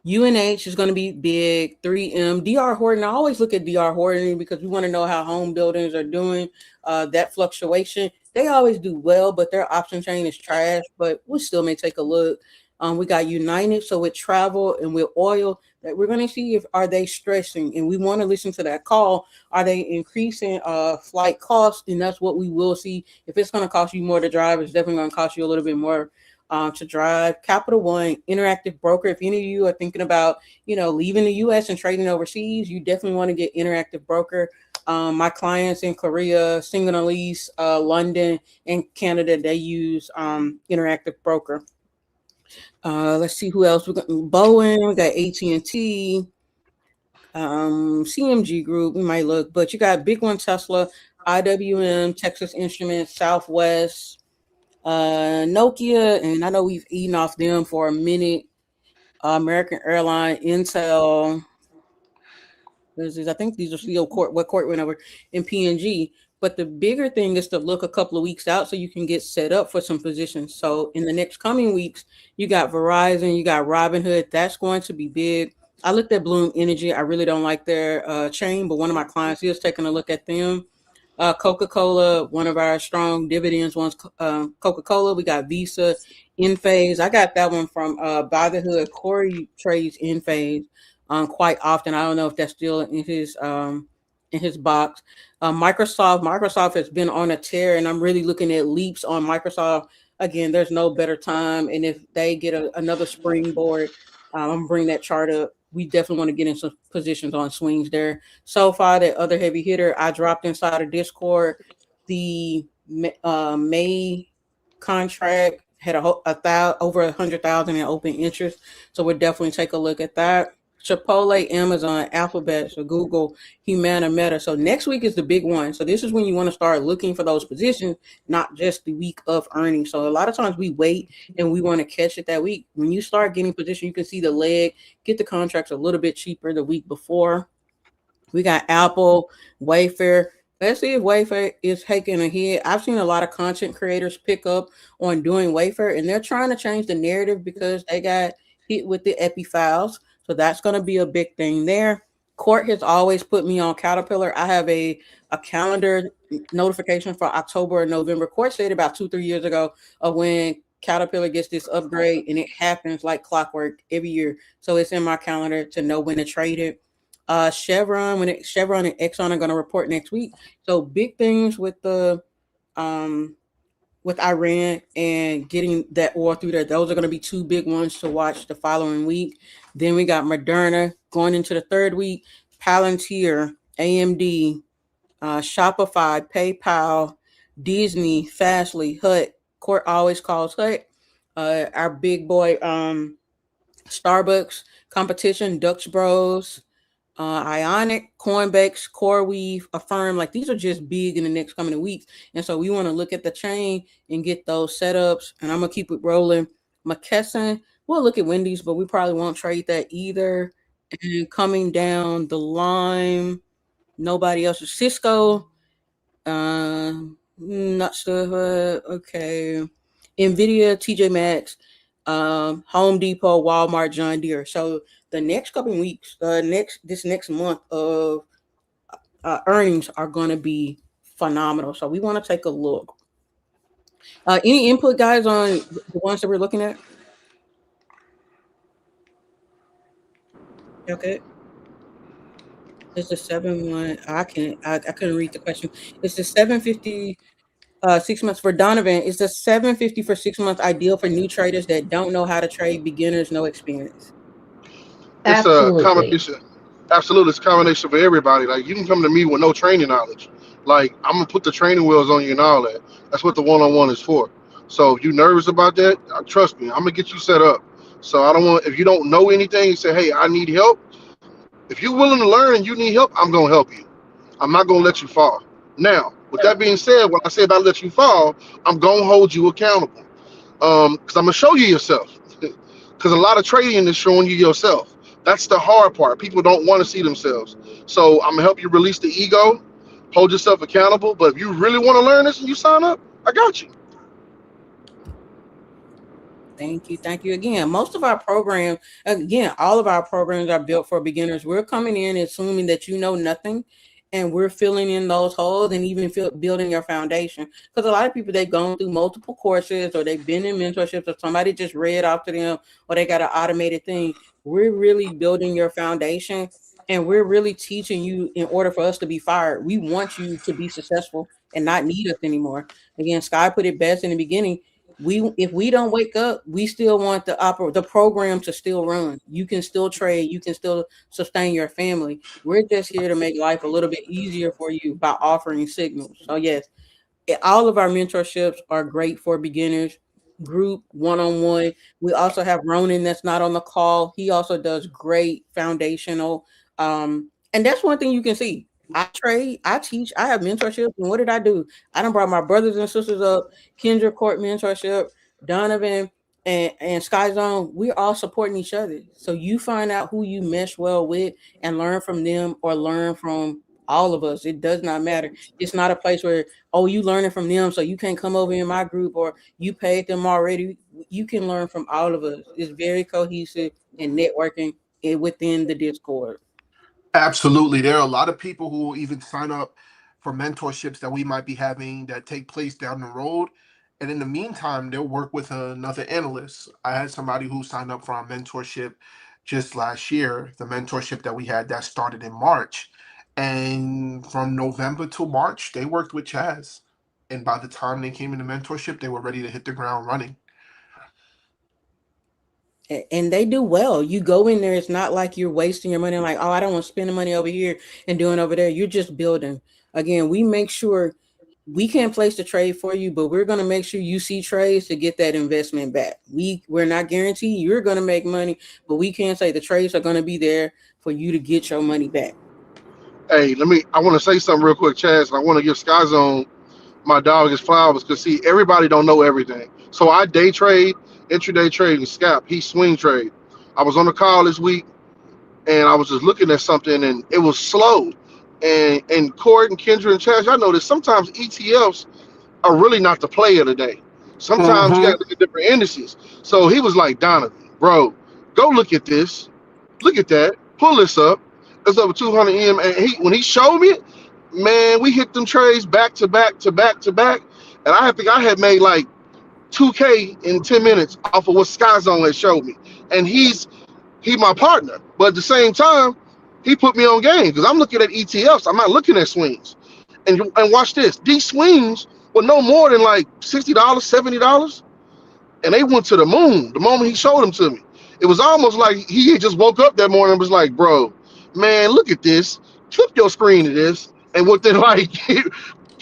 A: is going to be big. 3M, DR Horton. I always look at DR Horton because we want to know how home buildings are doing. That fluctuation, they always do well, but their option chain is trash. But we still may take a look. We got United. So with travel and with oil, that we're going to see if are they stressing, and we want to listen to that call. Are they increasing flight costs? And that's what we will see. If it's going to cost you more to drive, it's definitely going to cost you a little bit more to drive. Capital One, Interactive Broker. If any of you are thinking about, leaving the U.S. and trading overseas, you definitely want to get Interactive Broker. My clients in Korea, Singapore, London, and Canada, they use Interactive Broker. Let's see who else. We got Boeing, we got AT&T, CMG Group. We might look, but you got big one Tesla, IWM, Texas Instruments, Southwest, Nokia, and I know we've eaten off them for a minute. American Airline, Intel. I think these are still what court went over in PNG. But the bigger thing is to look a couple of weeks out so you can get set up for some positions. So in the next coming weeks, you got Verizon, you got Robinhood. That's going to be big. I looked at Bloom Energy. I really don't like their chain, but one of my clients is taking a look at them. Coca-Cola, one of our strong dividends ones. Coca-Cola. We got Visa, Enphase. I got that one from By the Hood. Corey trades Enphase quite often. I don't know if that's still in his box. Microsoft has been on a tear, and I'm really looking at leaps on Microsoft. Again, there's no better time, and if they get another springboard, I'm gonna bring that chart up. We definitely want to get in some positions on swings there. So far, that other heavy hitter I dropped inside of Discord, the May contract had over 100,000 in open interest, so we'll definitely take a look at that. Chipotle, Amazon, Alphabet, so Google, Humana, Meta. So next week is the big one. So this is when you want to start looking for those positions, not just the week of earnings. So a lot of times we wait and we want to catch it that week. When you start getting position, you can see the leg, get the contracts a little bit cheaper the week before. We got Apple, Wayfair. Let's see if Wayfair is taking a hit. I've seen a lot of content creators pick up on doing Wayfair, and they're trying to change the narrative because they got hit with the Epi files. So that's going to be a big thing there. Court has always put me on Caterpillar. I have a calendar notification for October and November. Court said about 2-3 years ago of when Caterpillar gets this upgrade, and it happens like clockwork every year. So it's in my calendar to know when to trade it. Chevron and Exxon are going to report next week. So big things um with Iran and getting that oil through there. Those are going to be two big ones to watch the following week. Then we got Moderna going into the third week. Palantir. AMD, Shopify, PayPal, Disney, Fastly, Hut. Court always calls Hut. Our big boy, Starbucks competition, Dutch Bros, Ionic, Coinbase, CoreWeave, Affirm. Like these are just big in the next coming weeks, and so we want to look at the chain and get those setups. And I'm gonna keep it rolling. McKesson, we'll look at Wendy's, but we probably won't trade that either. And coming down the line, nobody else is Cisco. Not sure. Okay, Nvidia, TJ Maxx, Home Depot, Walmart, John Deere. So the next couple of weeks, this next month of earnings are going to be phenomenal. So we want to take a look. Any input, guys, on the ones that we're looking at? Okay, it's the 7-1. I couldn't read the question. It's the 750. 6 months for Donovan. Is the 750 for 6 months ideal for new traders that don't know how to trade, beginners, no experience?
C: It's a
B: Absolutely.
C: combination. Absolutely, it's a combination for everybody. Like you can come to me with no training knowledge. Like I'm gonna put the training wheels on you and all that. That's what the one-on-one is for. So if you nervous about that, trust me, I'm gonna get you set up. So I don't want if you don't know anything, you say, hey, I need help. If you're willing to learn and you need help, I'm gonna help you. I'm not gonna let you fall. Now, with that being said, when I say about let you fall, I'm gonna hold you accountable. Because I'm gonna show you yourself. Because a lot of trading is showing you yourself. That's the hard part. People don't want to see themselves. So I'm gonna help you release the ego, hold yourself accountable. But if you really want to learn this and you sign up, I got you.
A: Thank you. Thank you again. Most of our programs, again, all of our programs are built for beginners. We're coming in assuming that you know nothing and we're filling in those holes and even building your foundation. Because a lot of people, they've gone through multiple courses or they've been in mentorships or somebody just read off to them or they got an automated thing. We're really building your foundation and we're really teaching you in order for us to be fired. We want you to be successful and not need us anymore. Again, Sky put it best in the beginning. If we don't wake up, we still want the program to still run. You can still trade, you can still sustain your family. We're just here to make life a little bit easier for you by offering signals. So yes, all of our mentorships are great for beginners, group, one-on-one. We also have Ronan that's not on the call. He also does great foundational. And that's one thing you can see. I trade, I teach, I have mentorship. And what did I do? I done brought my brothers and sisters up, Kendra Court mentorship, Donovan and Sky Zone. We're all supporting each other. So you find out who you mesh well with and learn from them or learn from all of us. It does not matter. It's not a place where, oh, you learning from them, so you can't come over in my group or you paid them already. You can learn from all of us. It's very cohesive and networking within the Discord.
F: Absolutely. There are a lot of people who will even sign up for mentorships that we might be having that take place down the road. And in the meantime, they'll work with another analyst. I had somebody who signed up for our mentorship just last year, the mentorship that we had that started in March. And from November to March, they worked with Chaz. And by the time they came into mentorship, they were ready to hit the ground running.
A: And they do well. You go in there, it's not like you're wasting your money like, oh, I don't want to spend the money over here and doing over there. You're just building. Again, we make sure we can't place the trade for you, but we're going to make sure you see trades to get that investment back. We're not guaranteed you're going to make money, but we can't say the trades are going to be there for you to get your money back.
C: Hey, I want to say something real quick, Chaz. I want to give Sky Zone my dog his flowers because see, everybody don't know everything. So I day trade, intraday trade, and scalp. He swing trade. I was on the call this week and I was just looking at something and it was slow. And Cord and Kendra and Chaz, y'all know this. Sometimes ETFs are really not the play of the day. Sometimes you got
F: Mm-hmm.
C: to look at different indices. So he was like, Donovan, bro, go look at this. Look at that. Pull this up. It's over 200 M. And when he showed me it, man, we hit them trades back to back to back to back. And I think I had made like 2K in 10 minutes off of what Sky Zone had showed me. And he my partner. But at the same time, he put me on game because I'm looking at ETFs. I'm not looking at swings. And watch this. These swings were no more than like $60, $70. And they went to the moon the moment he showed them to me. It was almost like he had just woke up that morning and was like, bro, man, look at this. Flip your screen to this, and within like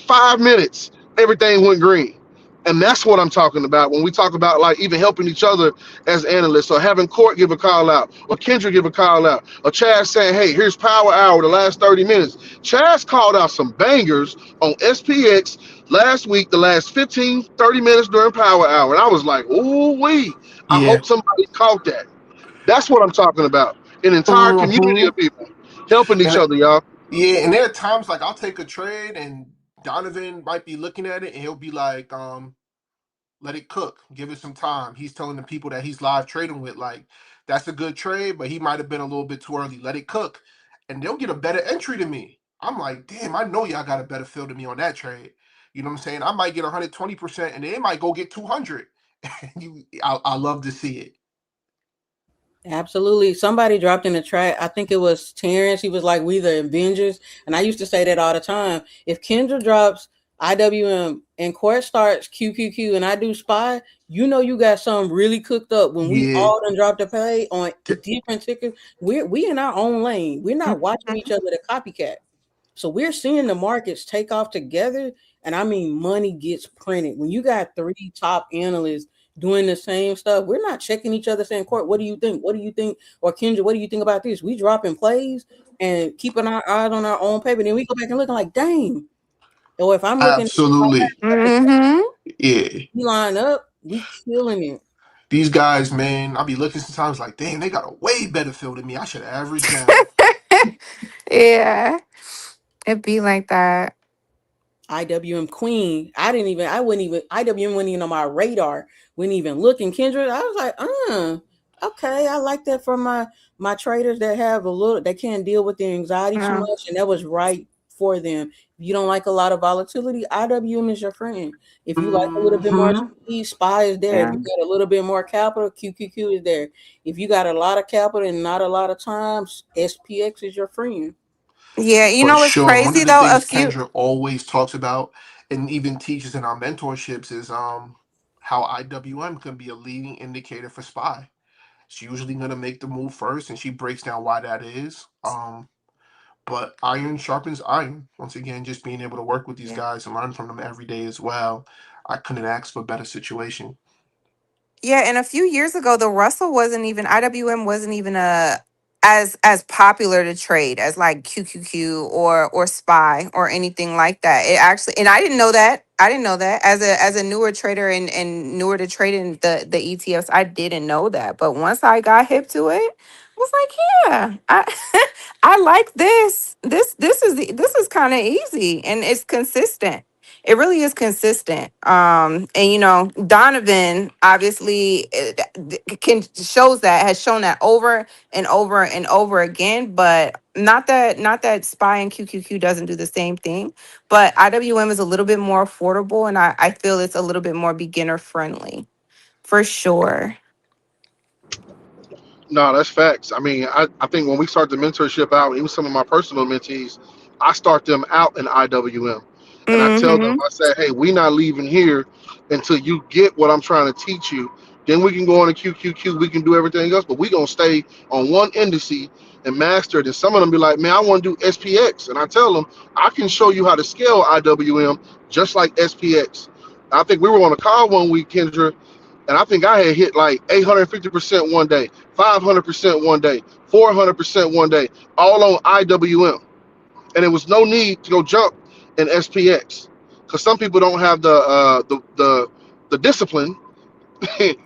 C: 5 minutes, everything went green. And that's what I'm talking about when we talk about like even helping each other as analysts, or having Court give a call out, or Kendra give a call out, or Chaz saying, hey, here's Power Hour the last 30 minutes. Chaz called out some bangers on SPX last week, the last 15, 30 minutes during Power Hour. And I was like, ooh, wee. I
F: Yeah.
C: hope somebody caught that. That's what I'm talking about. An entire community
F: Hmm.
C: of people helping each
F: And
C: other, y'all.
F: yeah, and there are times like I'll take a trade and Donovan might be looking at it and he'll be like, let it cook, give it some time. He's telling the people that he's live trading with, like, that's a good trade, but he might have been a little bit too early. Let it cook. And they'll get a better entry than me. I'm like, damn, I know y'all got a better feel than me on that trade. You know what I'm saying? I might get 120% and they might go get 200. I love to see it.
A: Absolutely. Somebody dropped in the chat. I think it was Terrence. He was like, we the Avengers. And I used to say that all the time. If Kendra drops IWM and Court starts QQQ and I do Spy, you know you got something really cooked up. When we
F: Yeah.
A: all done dropped a play on different tickets, we in our own lane. We're not watching each
G: Mhm.
A: other to copycat. So we're seeing the markets take off together. And I mean, money gets printed. When you got three top analysts doing the same stuff, we're not checking each other saying, Court, what do you think? What do you think? Or Kendra, what do you think about this? We dropping plays and keeping our eyes on our own paper. Then we go back and looking like, dang. Or if I'm looking
F: Absolutely.
G: Mhm.
F: Yeah.
A: we line up, we killing it.
F: These guys, man, I'll be looking sometimes like, damn, they got a way better feel than me. I should average down.
G: Yeah, it be like that.
A: IWM Queen. I wouldn't even, IWM wasn't even on my radar. Wouldn't even looking. Kendra, I was like, okay, I like that for my traders that have a little, that can't deal with the anxiety too
G: Yeah.
A: much. And that was right for them. If you don't like a lot of volatility, IWM is your friend. If you like a little bit more
F: Hmm.
A: speed, SPY is there. If
G: Yeah.
A: you got a little bit more capital, QQQ is there. If you got a lot of capital and not a lot of times, SPX is your friend.
G: Yeah, you
F: For
G: know what's
F: sure. One
G: crazy
F: of the
G: though? A
F: things
G: few.
F: Kendra always talks about and even teaches in our mentorships is how IWM can be a leading indicator for SPY. She's usually gonna make the move first and she breaks down why that is. But iron sharpens iron. Once again, just being able to work with these
G: Yeah.
F: guys and learn from them every day as well. I couldn't ask for a better situation.
G: Yeah, and a few years ago, the Russell wasn't even IWM wasn't even a as popular to trade as like QQQ or Spy or anything like that. It actually, and I didn't know that. I didn't know that as a newer trader and newer to trading the ETFs. I didn't know that, but once I got hip to it, I was like, yeah, I I like this. This is kind of easy and it's consistent. It really is consistent. And you know, Donovan obviously can shows that has shown that over and over and over again, but not that Spy and QQQ doesn't do the same thing, but IWM is a little bit more affordable and I feel it's a little bit more beginner friendly for sure.
C: No, that's facts. I mean, I think when we start the mentorship out, even some of my personal mentees, I start them out in IWM. And I tell them,
G: Mm-hmm.
C: I say, hey, we not leaving here until you get what I'm trying to teach you. Then we can go on to QQQ, we can do everything else, but we going to stay on one indice and master it. And some of them be like, man, I want to do SPX. And I tell them, I can show you how to scale IWM just like SPX. I think we were on a call one week, Kendra, and I think I had hit like 850% one day, 500% one day, 400% one day, all on IWM. And there was no need to go jump in SPX because some people don't have the discipline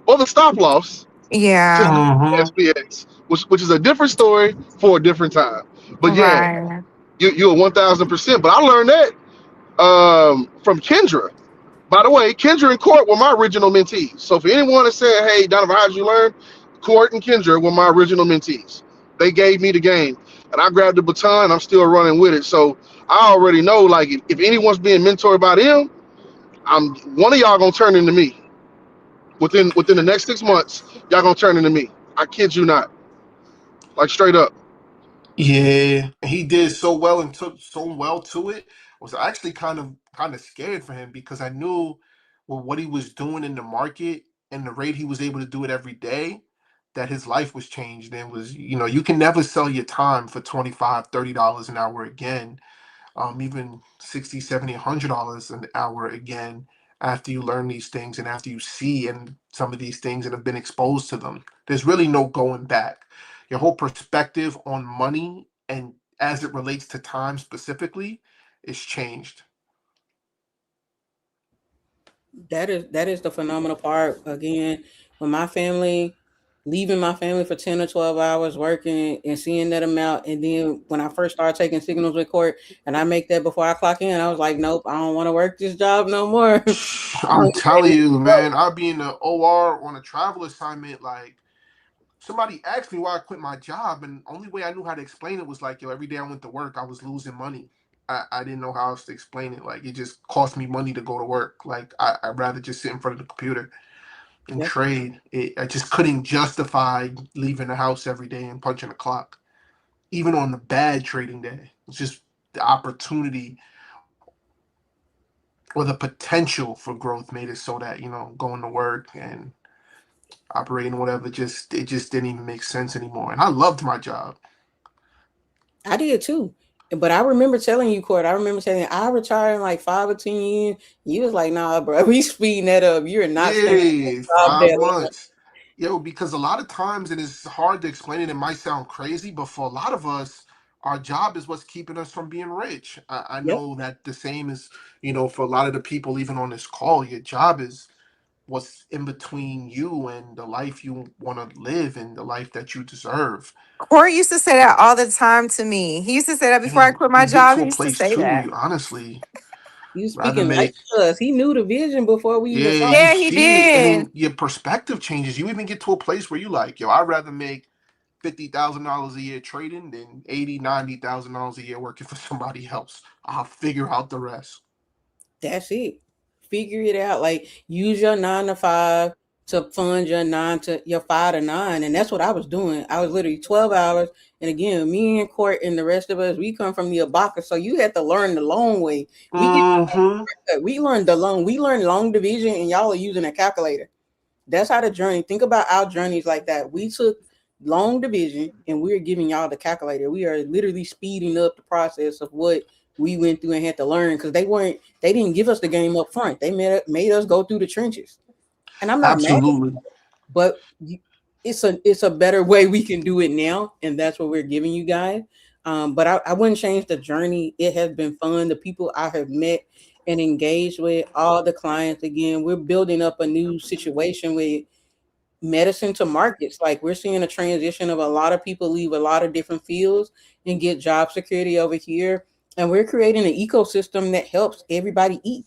C: or the stop loss to
G: Yeah.
C: do
F: Mm-hmm.
C: SPX, which is a different story for a different time. But yeah,
G: Right.
C: you're 1,000%. But I learned that from Kendra. By the way, Kendra and Court were my original mentees. So for anyone that said, hey, Donovan, how did you learn? Court and Kendra were my original mentees. They gave me the game. And I grabbed the baton. I'm still running with it. So I already know, like, if anyone's being mentored by them, I'm one of y'all gonna turn into me. Within the next 6 months, y'all gonna turn into me. I kid you not. Like straight up.
F: Yeah, he did so well and took so well to it. I was actually kind of scared for him because I knew well what he was doing in the market and the rate he was able to do it every day. that his life was changed and was, you can never sell your time for 25, $30 an hour again, even 60, 70, $100 an hour again, after you learn these things and after you see and some of these things and have been exposed to them. There's really no going back. Your whole perspective on money and as it relates to time specifically is changed.
A: That is the phenomenal part. Again, when my family, leaving my family for 10 or 12 hours working and seeing that amount, and then when I first started taking signals with court, and I make that before I clock in, I was like, nope, I don't want to work this job no more.
F: I'm telling you, man, I'll be in the OR on a travel assignment. Like, somebody asked me why I quit my job, and only way I knew how to explain it was like, yo, every day I went to work, I was losing money. I didn't know how else to explain it. Like, it just cost me money to go to work. Like, I'd rather just sit in front of the computer and
A: Yep.
F: trade. I just couldn't justify leaving the house every day and punching the clock, even on the bad trading day. It's just the opportunity or the potential for growth made it so that, going to work and operating whatever, it just didn't even make sense anymore. And I loved my job.
A: I did too. But I remember telling you, Court, I remember saying I retire in like 5 or 10 years. You was like, nah, bro, we speeding that up. You're not staying at
F: Yeah,
A: that job that
F: 5 months. Yo, because a lot of times, and it's hard to explain it, it might sound crazy, but for a lot of us, our job is what's keeping us from being rich. I
A: Yep.
F: know that the same is, for a lot of the people, even on this call, your job is what's in between you and the life you want to live and the life that you deserve.
G: Corey used to say that all the time to me. He used to say that before I
F: And
G: quit my
F: you get
G: job.
F: to
G: He
F: a
G: used to
F: place
G: say
F: too where
G: that.
F: you honestly
A: You
F: rather
A: speaking life
F: make.
A: to us. He knew the vision before we even
F: Yeah,
A: saw
F: you
G: Yeah, he
F: see it, and
G: did.
F: then your perspective changes. You even get to a place where you like, yo, I'd rather make $50,000 a year trading than 80, $90,000 a year working for somebody else. I'll figure out the rest.
A: that's it. Figure it out. Like use your 9 to 5 to fund your 5 to 9. And that's what I was doing. I was literally 12 hours. And again, me and Court and the rest of us, we come from the Abaka. So you had to learn the long way. We get
F: Mm-hmm.
A: we learned long division and y'all are using a calculator. That's how the journey. Think about our journeys like that. We took long division and we're giving y'all the calculator. We are literally speeding up the process of what we went through and had to learn because they didn't give us the game up front. They made us go through the trenches. And I'm not mad,
F: Absolutely.
A: but it's a better way we can do it now, and that's what we're giving you guys. But I wouldn't change the journey. It has been fun. The people I have met and engaged with, all the clients. Again, we're building up a new situation with medicine to markets. Like we're seeing a transition of a lot of people leave a lot of different fields and get job security over here. And we're creating an ecosystem that helps everybody eat.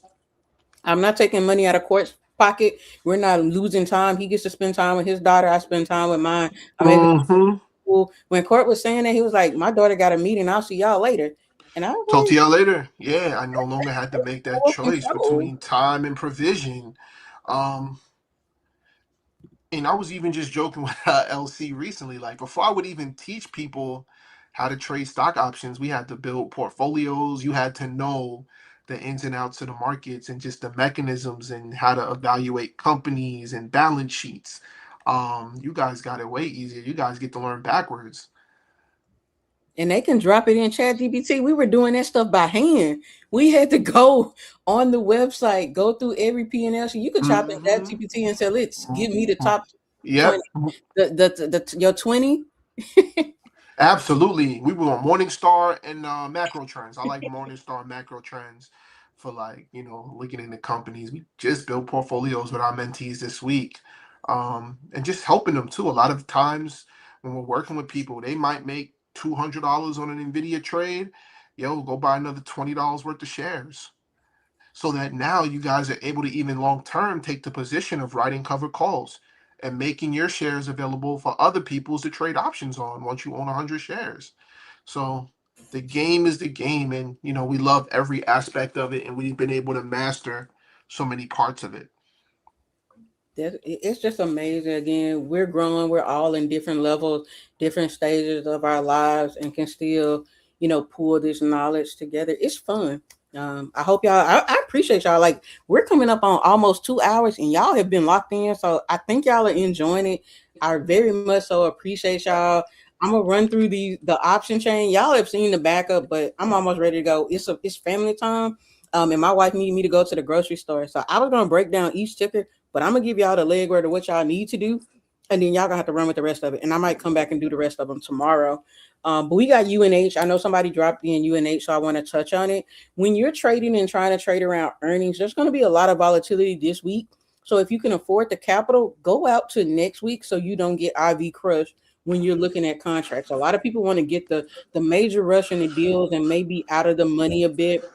A: I'm not taking money out of Court's pocket. We're not losing time. He gets to spend time with his daughter. I spend time with mine. I'm able to
F: Mm-hmm.
A: school. When Court was saying that, he was like, my daughter got a meeting. I'll see y'all later. And I was
F: Talk
A: like,
F: to y'all later. Yeah, I no longer had to make that
A: I wasn't
F: choice
A: told.
F: between time and provision. Um, and I was even just joking with LC recently. Like, before I would even teach people how to trade stock options, we had to build portfolios. You had to know the ins and outs of the markets and just the mechanisms and how to evaluate companies and balance sheets. You guys got it way easier. You guys get to learn backwards.
A: And they can drop it in chat GPT. We were doing that stuff by hand. We had to go on the website, go through every P&L. So you could chop in chat
F: Mm-hmm.
A: GPT and say, let's give me the top 20.
F: Yep.
A: Your 20.
F: Absolutely. We were on Morningstar and macro trends. I like Morningstar and macro trends for, like, looking into companies. We just built portfolios with our mentees this week. And just helping them too. A lot of times when we're working with people, they might make $200 on an Nvidia trade. Yo, go buy another $20 worth of shares. So that now you guys are able to even long term take the position of writing cover calls and making your shares available for other people's to trade options on once you own 100 shares. So the game is the game, and we love every aspect of it, and we've been able to master so many parts of it.
A: It's just amazing. Again, we're growing. We're all in different levels, different stages of our lives, and can still, pull this knowledge together. It's fun. I hope y'all. I appreciate y'all. Like we're coming up on almost 2 hours, and y'all have been locked in. So I think y'all are enjoying it. I very much so appreciate y'all. I'm gonna run through the option chain. Y'all have seen the backup, but I'm almost ready to go. It's family time. And my wife needed me to go to the grocery store, so I was gonna break down each ticker, but I'm gonna give y'all the legwork of what y'all need to do, and then y'all gonna have to run with the rest of it. And I might come back and do the rest of them tomorrow. But we got UNH. I know somebody dropped in UNH, so I want to touch on it. When you're trading and trying to trade around earnings, there's going to be a lot of volatility this week. So if you can afford the capital, go out to next week so you don't get IV crushed when you're looking at contracts. A lot of people want to get the major rush in the deals and maybe out of the money a bit,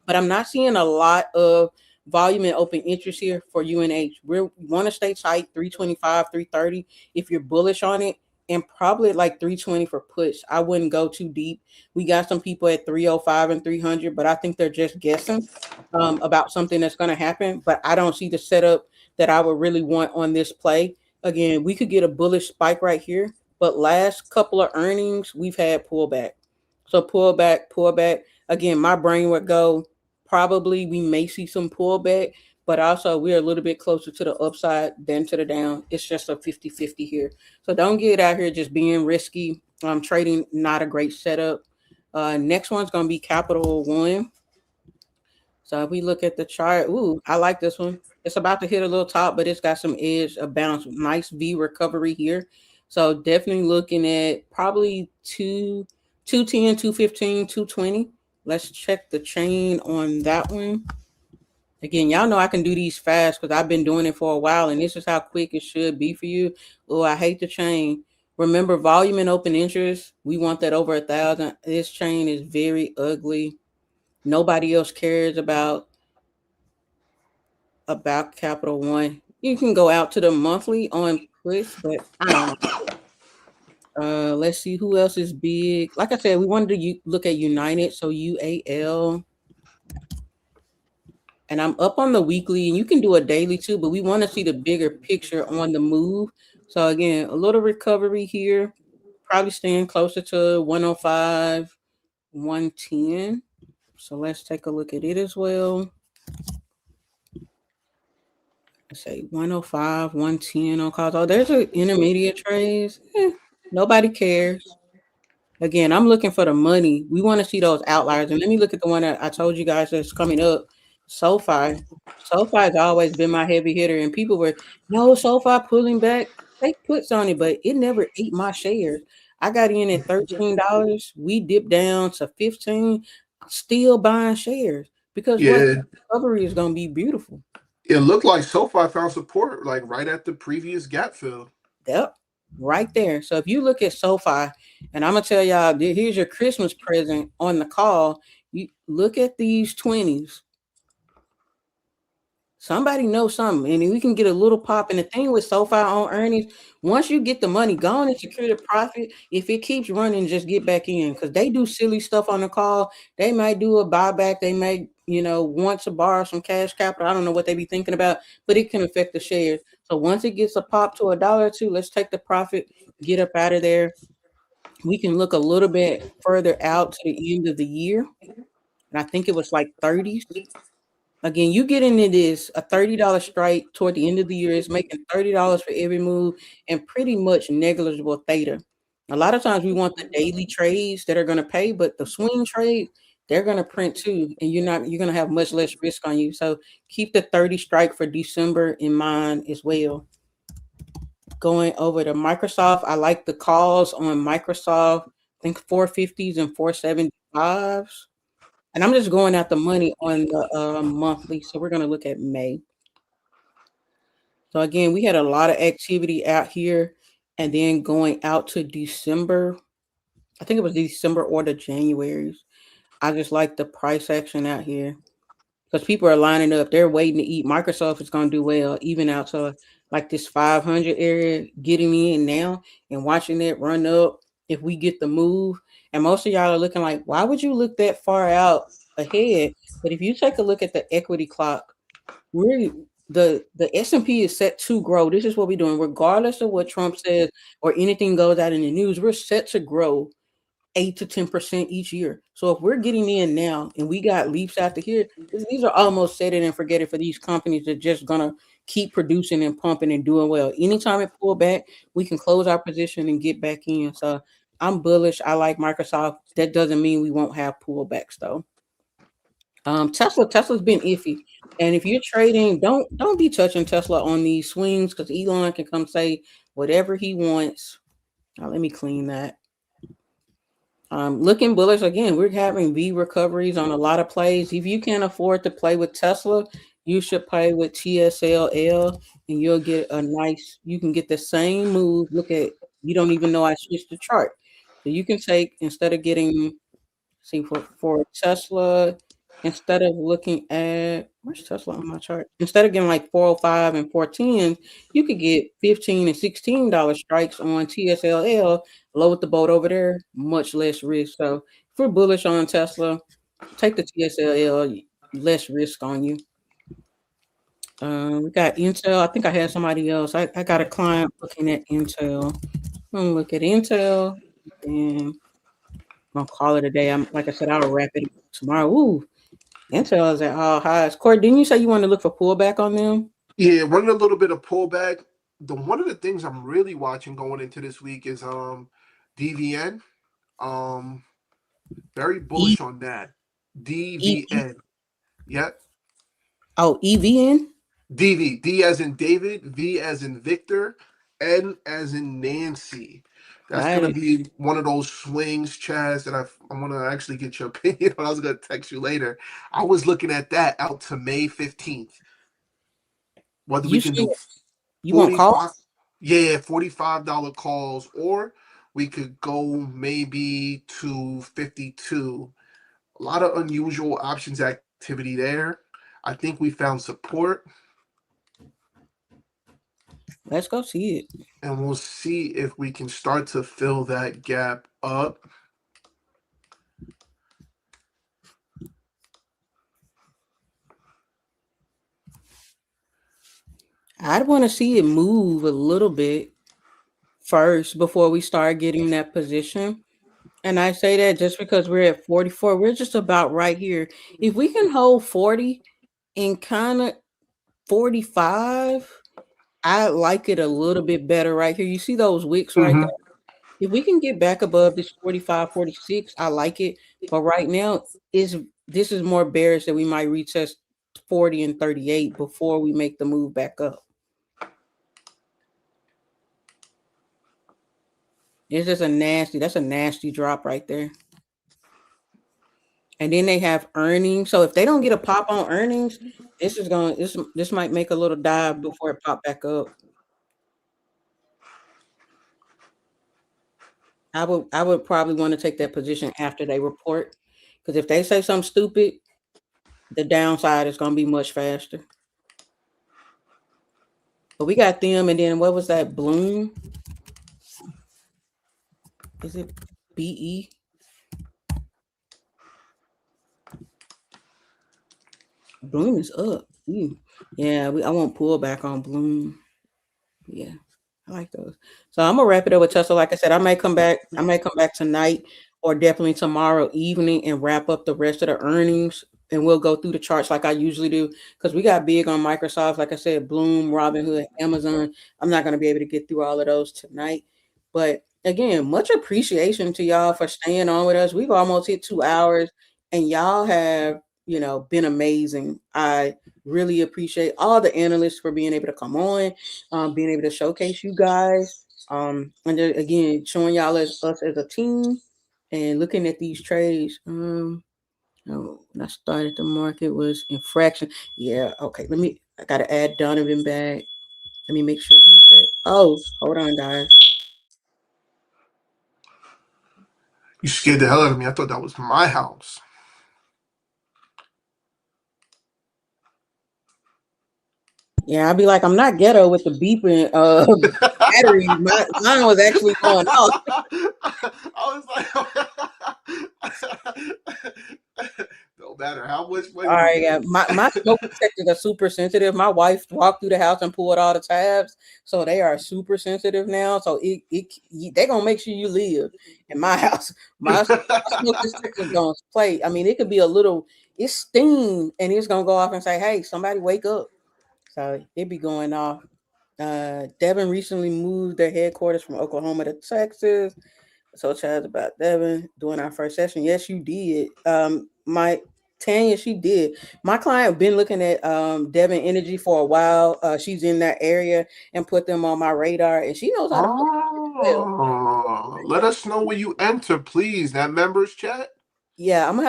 A: but I'm not seeing a lot of volume and open interest here for UNH. We want to stay tight, 325, 330 if you're bullish on it, and probably like 320 for puts. I wouldn't go too deep. We got some people at 305 and 300, but I think they're just guessing about something that's going to happen. But I don't see the setup that I would really want on this play. Again, we could get a bullish spike right here, but last couple of earnings, we've had pullback. So pullback, pullback. Again, my brain would go probably we may see some pullback, but also we're a little bit closer to the upside than to the down. It's just a 50-50 here. So don't get out here just being risky. Trading, not a great setup. Next one's going to be Capital One. So if we look at the chart, ooh, I like this one. It's about to hit a little top, but it's got some edge, a bounce, nice V recovery here. So definitely looking at probably 210, 215, 220. Let's check the chain on that one. Again, y'all know I can do these fast because I've been doing it for a while, and this is how quick it should be for you. Oh, I hate the chain. Remember, volume and open interest. We want that over 1,000. This chain is very ugly. Nobody else cares about Capital One. You can go out to the monthly on push, but I don't like it. Let's see who else is big. Like I said, we wanted to look at United, so UAL. And I'm up on the weekly, and you can do a daily too, but we want to see the bigger picture on the move. So again, a little recovery here, probably staying closer to 105, 110. So let's take a look at it as well. I say 105, 110 on calls. Oh, there's an intermediate trades. Nobody cares. Again, I'm looking for the money. We want to see those outliers. And let me look at the one that I told you guys that's coming up. SoFi. SoFi has always been my heavy hitter. And people were, no, SoFi pulling back. Take puts on it, but it never ate my shares. I got in at $13. We dipped down to 15. Still buying shares. Because what?
F: Yeah,
A: Recovery is gonna be beautiful.
F: it looked like SoFi found support like right at the previous gap fill.
A: Yep, right there. So if you look at SoFi, and I'm gonna tell y'all, here's your Christmas present on the call. You look at these 20s. Somebody knows something, and we can get a little pop. And the thing with SoFi on earnings, once you get the money, go on and secure the profit. If it keeps running, just get back in because they do silly stuff on the call. They might do a buyback. They might, want to borrow some cash capital. I don't know what they be thinking about, but it can affect the shares. So once it gets a pop to $1 or two, let's take the profit, get up out of there. We can look a little bit further out to the end of the year, and I think it was like 30s. Again, you get into this a $30 strike toward the end of the year is making $30 for every move and pretty much negligible theta. A lot of times we want the daily trades that are going to pay, but the swing trade, they're going to print too, and you're going to have much less risk on you. So keep the 30 strike for December in mind as well. Going over to Microsoft, I like the calls on Microsoft. I think 450s and 475s. And I'm just going out the money on the monthly. So we're going to look at May. So again, we had a lot of activity out here, and then going out to December. I think it was December or the January's. I just like the price action out here because people are lining up. They're waiting to eat. Microsoft is going to do well, even out to like this 500 area, getting in now and watching it run up. If we get the move, and most of y'all are looking like, why would you look that far out ahead? But if you take a look at the equity clock, we're the S&P is set to grow. This is what we're doing, regardless of what Trump says or anything goes out in the news. We're set to grow 8 to 10% each year. So if we're getting in now and we got leaps after here, these are almost set it and forget it for these companies that just gonna keep producing and pumping and doing well. Anytime it pull back, we can close our position and get back in. So I'm bullish. I like Microsoft. That doesn't mean we won't have pullbacks though. Tesla's been iffy. And if you're trading, don't be touching Tesla on these swings because Elon can come say whatever he wants. Let me clean that. Looking bullish again. We're having V recoveries on a lot of plays. If you can't afford to play with Tesla, you should play with TSLL, and you'll get a nice. You can get the same move. Look at you don't even know I switched the chart, so you can take instead of getting see for Tesla, instead of looking at where's Tesla on my chart, instead of getting like 405 and 410, you could get $15 and $16 strikes on TSLL. Load the boat over there, much less risk. So if we're bullish on Tesla, take the TSLL, less risk on you. We got Intel. I think I had somebody else. I got a client looking at Intel. I'm gonna look at Intel and I'm gonna call it a day. I'm like I said, I'll wrap it tomorrow. Ooh, Intel is at all highs. Corey, didn't you say you wanted to look for pullback on them?
F: Yeah, running a little bit of pullback. One of the things I'm really watching going into this week is DVN. Um, very
A: E
F: bullish on that.
A: E E.
F: DVN. Yep.
A: Oh, EVN.
F: DV. D as in David, V as in Victor, N as in Nancy. That's
A: Got
F: gonna
A: it.
F: be one of those swings, Chaz, that I want to actually get your opinion on. I was gonna text you later. I was looking at that out to May 15th. Whether we
A: You
F: can
A: sure
F: do
A: you want call?
F: 45, yeah, $45 calls, or we could go maybe to 52. A lot of unusual options activity there. I think we found support,
A: Let's go see it.
F: and we'll see if we can start to fill that gap up.
A: I'd want to see it move a little bit first before we start getting that position. And I say that just because we're at 44, we're just about right here. If we can hold 40 and kind of 45, I like it a little bit better right here. You see those wicks right there?
F: Mm-hmm.
A: If we can get back above this 45, 46, I like it. But right now, this is more bearish that we might retest 40 and 38 before we make the move back up. It's just that's a nasty drop right there. And then they have earnings. So if they don't get a pop on earnings, this might make a little dive before it pop back up. I would probably want to take that position after they report. Because if they say something stupid, the downside is gonna be much faster. But we got them, and then what was that? Bloom? Is it BE? Bloom is up. Yeah, I won't pull back on Bloom. Yeah, I like those. So I'm gonna wrap it up with Tesla. Like I said, I may come back. I may come back tonight or definitely tomorrow evening and wrap up the rest of the earnings. And we'll go through the charts like I usually do because we got big on Microsoft. Like I said, Bloom, Robinhood, Amazon. I'm not gonna be able to get through all of those tonight. But again, much appreciation to y'all for staying on with us. We've almost hit 2 hours, and y'all have been amazing. I really appreciate all the analysts for being able to come on, being able to showcase you guys, and again showing y'all as us as a team and looking at these trades. When I started the market was infraction. Yeah, okay. I gotta add Donovan back. Let me make sure he's back. Oh, hold on, guys.
F: You scared the hell out of me. I thought that was my house.
A: Yeah, I'd be like, I'm not ghetto with the beeping battery. Mine was actually going off.
F: I was like, No matter how much
A: All
F: money you
A: right,
F: get.
A: yeah. My smoke detectors are super sensitive. My wife walked through the house and pulled all the tabs, so they are super sensitive now. So they gonna make sure you live in my house. My smoke detector gonna play. I mean, it could be a little. It's steam, and it's gonna go off and say, "Hey, somebody wake up." So it be going off. Devin recently moved their headquarters from Oklahoma to Texas. So Chad's about Devin doing our first session. Yes, you did. My Tanya, she did. My client been looking at Devin Energy for a while. She's in that area and put them on my radar, and she knows how to fuck well.
F: Oh, let us know when you enter, please. That members chat.
A: Yeah, I'm gonna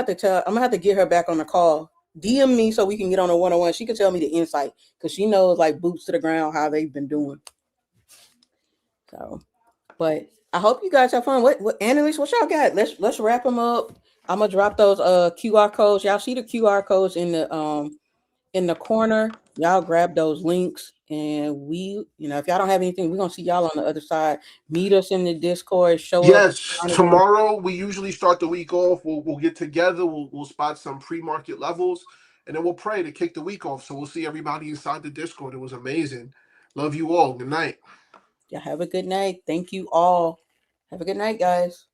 A: have to get her back on the call. DM me so we can get on a one on one. She can tell me the insight because she knows like boots to the ground how they've been doing. So, but I hope you guys have fun. What Annalise, what y'all got? Let's wrap them up. I'm gonna drop those QR codes. Y'all see the QR codes in the corner. Y'all grab those links and if y'all don't have anything, we're gonna see y'all on the other side. Meet us in the Discord, show up.
F: Yes, tomorrow we usually start the week off. We'll get together. We'll spot some pre-market levels, and then we'll pray to kick the week off. So we'll see everybody inside the Discord. It was amazing. Love you all. Good night.
A: Y'all have a good night. Thank you all. Have a good night, guys.